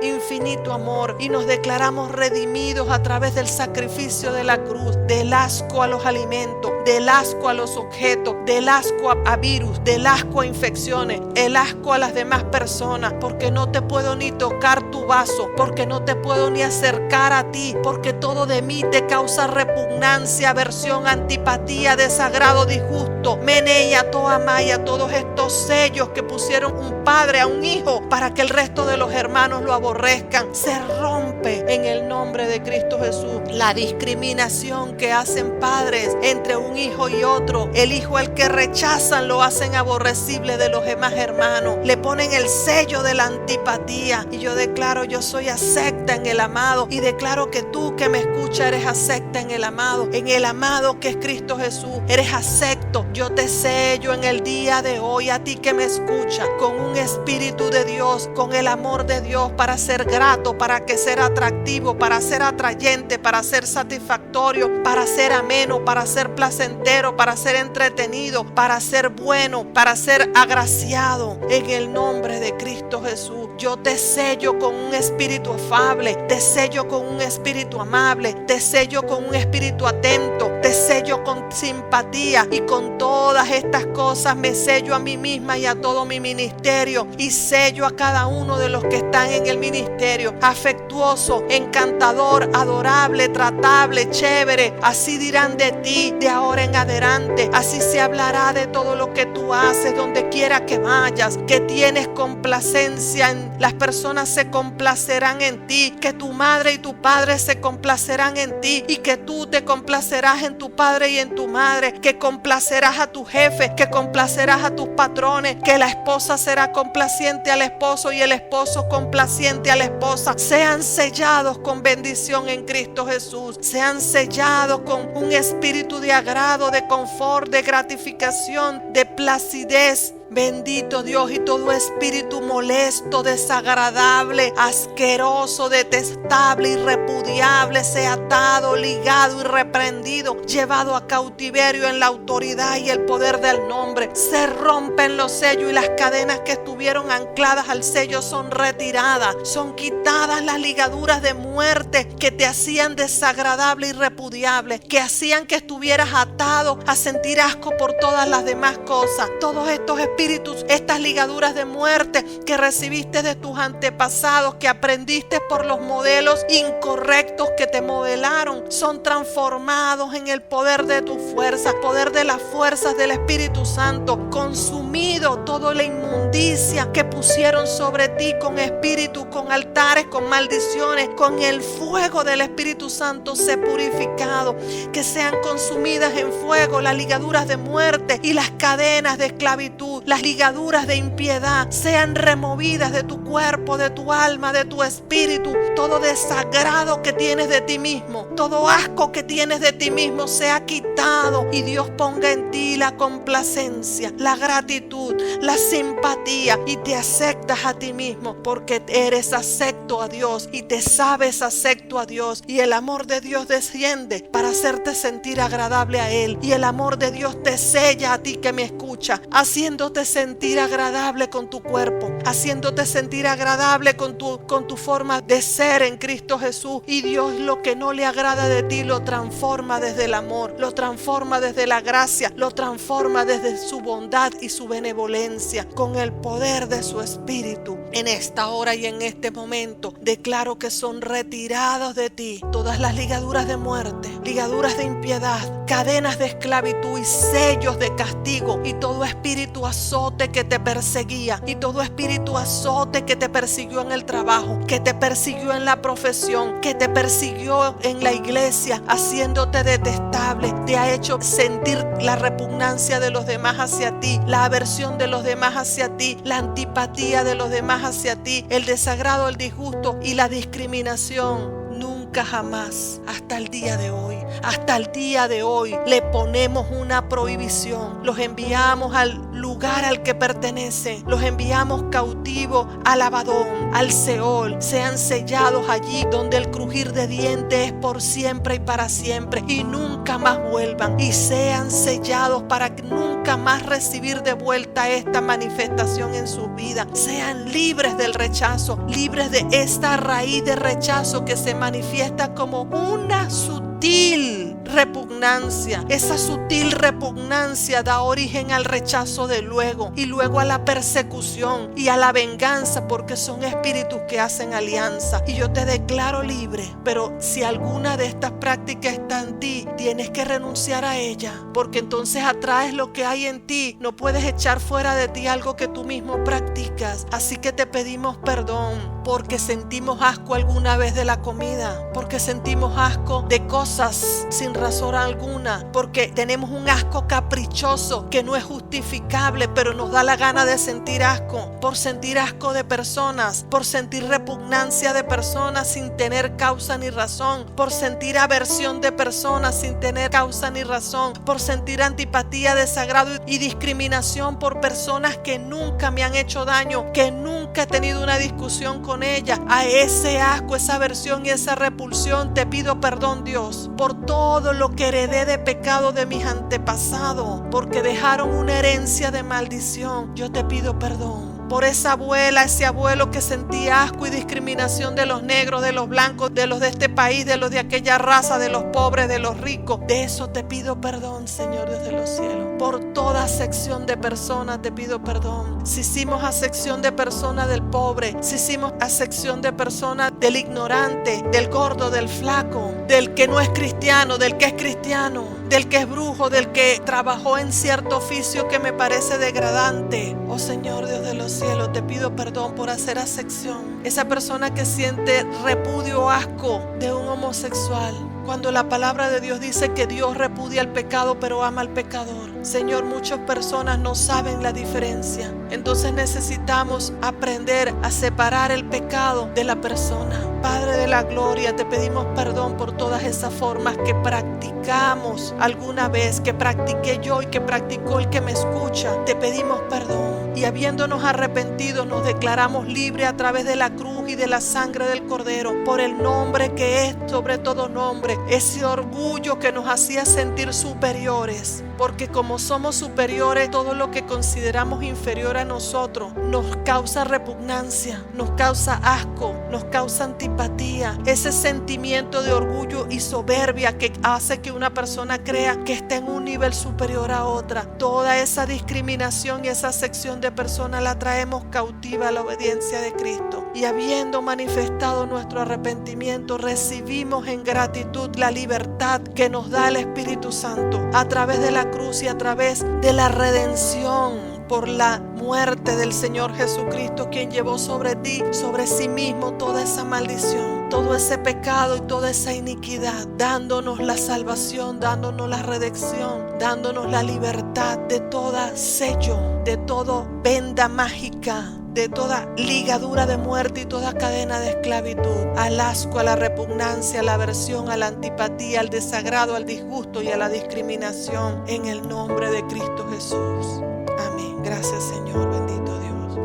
infinito amor y nos declaramos redimidos a través del sacrificio de la cruz, del asco a los alimentos, del asco a los objetos, del asco a vivir virus, del asco a infecciones, el asco a las demás personas, porque no te puedo ni tocar tu vaso, porque no te puedo ni acercar a ti, porque todo de mí te causa repugnancia, aversión, antipatía, desagrado, disgusto. Meneia, toa maya, todos estos sellos que pusieron un padre a un hijo para que el resto de los hermanos lo aborrezcan, se rompe en el nombre de Cristo Jesús. La discriminación que hacen padres entre un hijo y otro, el hijo al que rechazan lo hacen aborrecible de los demás hermanos, le ponen el sello de la antipatía. Y yo declaro, yo soy acepta en el amado, y declaro que tú que me escuchas eres acepta en el amado que es Cristo Jesús. Eres acepto. Yo te sello en el día de hoy, a ti que me escuchas, con un espíritu de Dios, con el amor de Dios, para ser grato, para que ser atractivo, para ser atrayente, para ser satisfactorio, para ser ameno, para ser placentero, para ser entretenido, para ser bueno, para ser agraciado. En el nombre de Cristo Jesús, yo te sello con un espíritu afable, te sello con un espíritu amable, te sello con un espíritu atento, te sello con simpatía, y con todas estas cosas me sello a mí misma y a todo mi ministerio, y sello a cada uno de los que están en el ministerio, afectuoso, encantador, adorable, tratable, chévere. Así dirán de ti de ahora en adelante, así se hablará de todo lo que tú haces, donde quiera que vayas, que tienes complacencia en las personas, se complacerán en ti, que tu madre y tu padre se complacerán en ti, y que tú te complacerás en tu padre y en tu madre, que complacerás a tu jefe, que complacerás a tus patrones, que la esposa será complaciente al esposo y el esposo complaciente a la esposa. Sean sellados con bendición en Cristo Jesús, sean sellados con un espíritu de agrado, de confort, de gratificación, de placidez. Bendito Dios, y todo espíritu molesto, desagradable, asqueroso, detestable y repudiable sea atado, ligado y reprendido, llevado a cautiverio en la autoridad y el poder del nombre. Se rompen los sellos, y las cadenas que estuvieron ancladas al sello son retiradas. Son quitadas las ligaduras de muerte que te hacían desagradable y repudiable, que hacían que estuvieras atado a sentir asco por todas las demás cosas. Todos estos espíritus, estas ligaduras de muerte que recibiste de tus antepasados, que aprendiste por los modelos incorrectos que te modelaron, son transformados en el poder de tu fuerza, poder de las fuerzas del Espíritu Santo. Consumido toda la inmundicia que pusieron sobre ti con espíritu, con altares, con maldiciones, con el fuego del Espíritu Santo, sé purificado. Que sean consumidas en fuego las ligaduras de muerte y las cadenas de esclavitud. Las ligaduras de impiedad sean removidas de tu cuerpo, de tu alma, de tu espíritu. Todo desagrado que tienes de ti mismo, todo asco que tienes de ti mismo sea quitado, y Dios ponga en ti la complacencia, la gratitud, la simpatía, y te aceptas a ti mismo, porque eres acepto a Dios y te sabes acepto a Dios, y el amor de Dios desciende para hacerte sentir agradable a Él, y el amor de Dios te sella a ti que me escucha, haciéndote sentir agradable con tu cuerpo, haciéndote sentir agradable con tu forma de ser en Cristo Jesús. Y Dios, lo que no le agrada de ti, lo transforma desde el amor, lo transforma desde la gracia, lo transforma desde su bondad y su benevolencia, con el poder de su Espíritu. En esta hora y en este momento declaro que son retirados de ti todas las ligaduras de muerte, ligaduras de impiedad, cadenas de esclavitud y sellos de castigo, y todo espíritu azote que te perseguía, y todo espíritu azote que te persiguió en el trabajo, que te persiguió en la profesión, que te persiguió en la iglesia, haciéndote detestable, te ha hecho sentir la repugnancia de los demás hacia ti, la aversión de los demás hacia ti, la antipatía de los demás hacia ti, el desagrado, el disgusto y la discriminación. Nunca jamás, hasta el día de hoy, le ponemos una prohibición. Los enviamos al lugar al que pertenecen, los enviamos cautivos al Abadón, al Seol. Sean sellados allí donde el crujir de dientes es por siempre y para siempre, y nunca más vuelvan, y sean sellados para nunca más recibir de vuelta esta manifestación en sus vidas. Sean libres del rechazo, libres de esta raíz de rechazo que se manifiesta como una sutil repugnancia. Esa sutil repugnancia da origen al rechazo de luego y luego a la persecución y a la venganza, porque son espíritus que hacen alianza. Y yo te declaro libre, pero si alguna de estas prácticas está en ti, tienes que renunciar a ella, porque entonces atraes lo que hay en ti. No puedes echar fuera de ti algo que tú mismo practicas. Así que te pedimos perdón porque sentimos asco alguna vez de la comida, porque sentimos asco de cosas sin razón alguna, porque tenemos un asco caprichoso que no es justificable, pero nos da la gana de sentir asco, por sentir asco de personas, por sentir repugnancia de personas sin tener causa ni razón, por sentir aversión de personas sin tener causa ni razón, por sentir antipatía, desagrado y discriminación por personas que nunca me han hecho daño, que nunca he tenido una discusión con ellas. A ese asco, esa aversión y esa repulsión te pido perdón, Dios, por todo lo que heredé de pecado de mis antepasados, porque dejaron una herencia de maldición. Yo te pido perdón por esa abuela, ese abuelo que sentía asco y discriminación de los negros, de los blancos, de los de este país, de los de aquella raza, de los pobres, de los ricos. De eso te pido perdón, Señor Dios de los cielos. Por toda acepción de personas te pido perdón. Si hicimos acepción de personas del pobre, si hicimos acepción de personas del ignorante, del gordo, del flaco, del que no es cristiano, del que es cristiano, del que es brujo, del que trabajó en cierto oficio que me parece degradante. Oh Señor Dios de los cielos, te pido perdón por hacer acepción. Esa persona que siente repudio o asco de un homosexual, cuando la palabra de Dios dice que Dios repudia el pecado pero ama al pecador. Señor, muchas personas no saben la diferencia. Entonces necesitamos aprender a separar el pecado de la persona. Padre de la gloria, te pedimos perdón por todas esas formas que practicamos alguna vez, que practiqué yo y que practicó el que me escucha. Te pedimos perdón y habiéndonos arrepentido nos declaramos libres a través de la cruz y de la sangre del Cordero, por el nombre que es sobre todo nombre, ese orgullo que nos hacía sentir superiores, porque como somos superiores, todo lo que consideramos inferior a nosotros nos causa repugnancia, nos causa asco, nos causa antipatía, ese sentimiento de orgullo y soberbia que hace que una persona crea que está en un nivel superior a otra. Toda esa discriminación y esa sección de personas la traemos cautiva a la obediencia de Cristo, y habiendo manifestado nuestro arrepentimiento, recibimos en gratitud la libertad que nos da el Espíritu Santo a través de la cruz y a través de la redención por la muerte del Señor Jesucristo, quien llevó sobre ti, sobre sí mismo, toda esa maldición, todo ese pecado y toda esa iniquidad, dándonos la salvación, dándonos la redención, dándonos la libertad de toda sello, de toda venda mágica, de toda ligadura de muerte y toda cadena de esclavitud, al asco, a la repugnancia, a la aversión, a la antipatía, al desagrado, al disgusto y a la discriminación, en el nombre de Cristo Jesús. Amén. Gracias, Señor. Bendito Dios.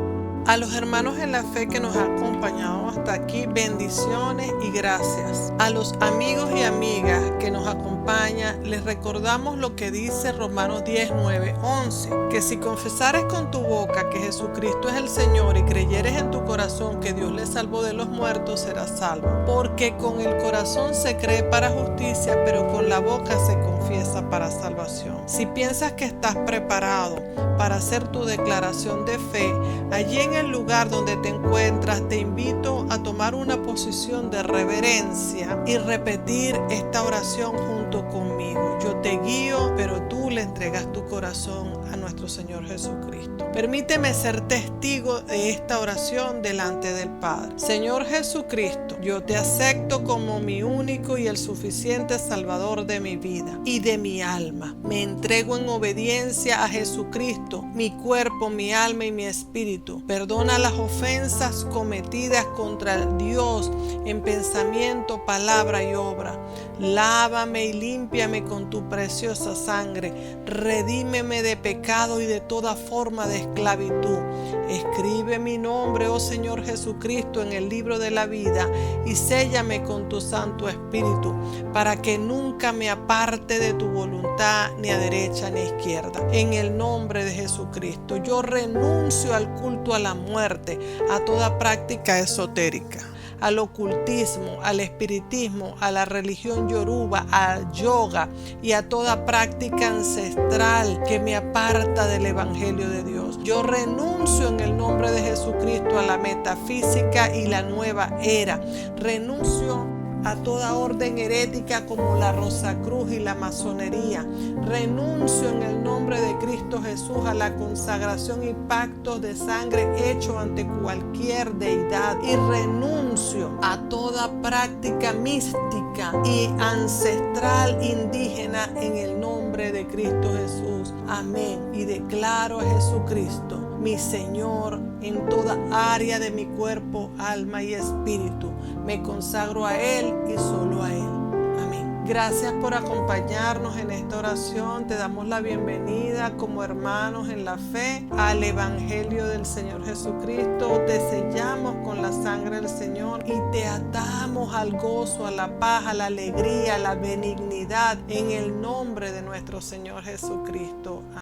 A los hermanos en la fe que nos han acompañado hasta aquí, bendiciones y gracias. A los amigos y amigas que nos acompañan, les recordamos lo que dice Romanos 10, 9, 11, que si confesares con tu boca que Jesucristo es el Señor y creyeres en tu corazón que Dios le salvó de los muertos, serás salvo. Porque con el corazón se cree para justicia, pero con la boca se confiesa para salvación. Si piensas que estás preparado para hacer tu declaración de fe, allí en el lugar donde te encuentras, te invito a tomar una posición de reverencia y repetir esta oración junto conmigo. Yo te guío, pero tú le entregas tu corazón a nuestro Señor Jesucristo. Permíteme ser testigo de esta oración delante del Padre. Señor Jesucristo, yo te acepto como mi único y el suficiente Salvador de mi vida y de mi alma. Me entrego en obediencia a Jesucristo, mi cuerpo, mi alma y mi espíritu. Perdona las ofensas cometidas contra Dios en pensamiento, palabra y obra. Lávame y límpiame con tu preciosa sangre. Redímeme de pecado y de toda forma de esclavitud. Escribe mi nombre, oh Señor Jesucristo, en el libro de la vida y séllame con tu Santo Espíritu, para que nunca me aparte de tu voluntad, ni a derecha ni a izquierda. En el nombre de Jesucristo, yo renuncio al culto a la muerte, a toda práctica esotérica, al ocultismo, al espiritismo, a la religión yoruba, al yoga y a toda práctica ancestral que me aparta del Evangelio de Dios. Yo renuncio en el nombre de Jesucristo a la metafísica y la nueva era. Renuncio a toda orden herética como la Rosacruz y la masonería. Renuncio en el nombre de Cristo Jesús a la consagración y pactos de sangre hecho ante cualquier deidad. Y renuncio a toda práctica mística y ancestral indígena en el nombre de Cristo Jesús. Amén. Y declaro a Jesucristo mi Señor en toda área de mi cuerpo, alma y espíritu. Me consagro a Él y solo a Él. Amén. Gracias por acompañarnos en esta oración. Te damos la bienvenida como hermanos en la fe al Evangelio del Señor Jesucristo. Te sellamos con la sangre del Señor y te atamos al gozo, a la paz, a la alegría, a la benignidad en el nombre de nuestro Señor Jesucristo.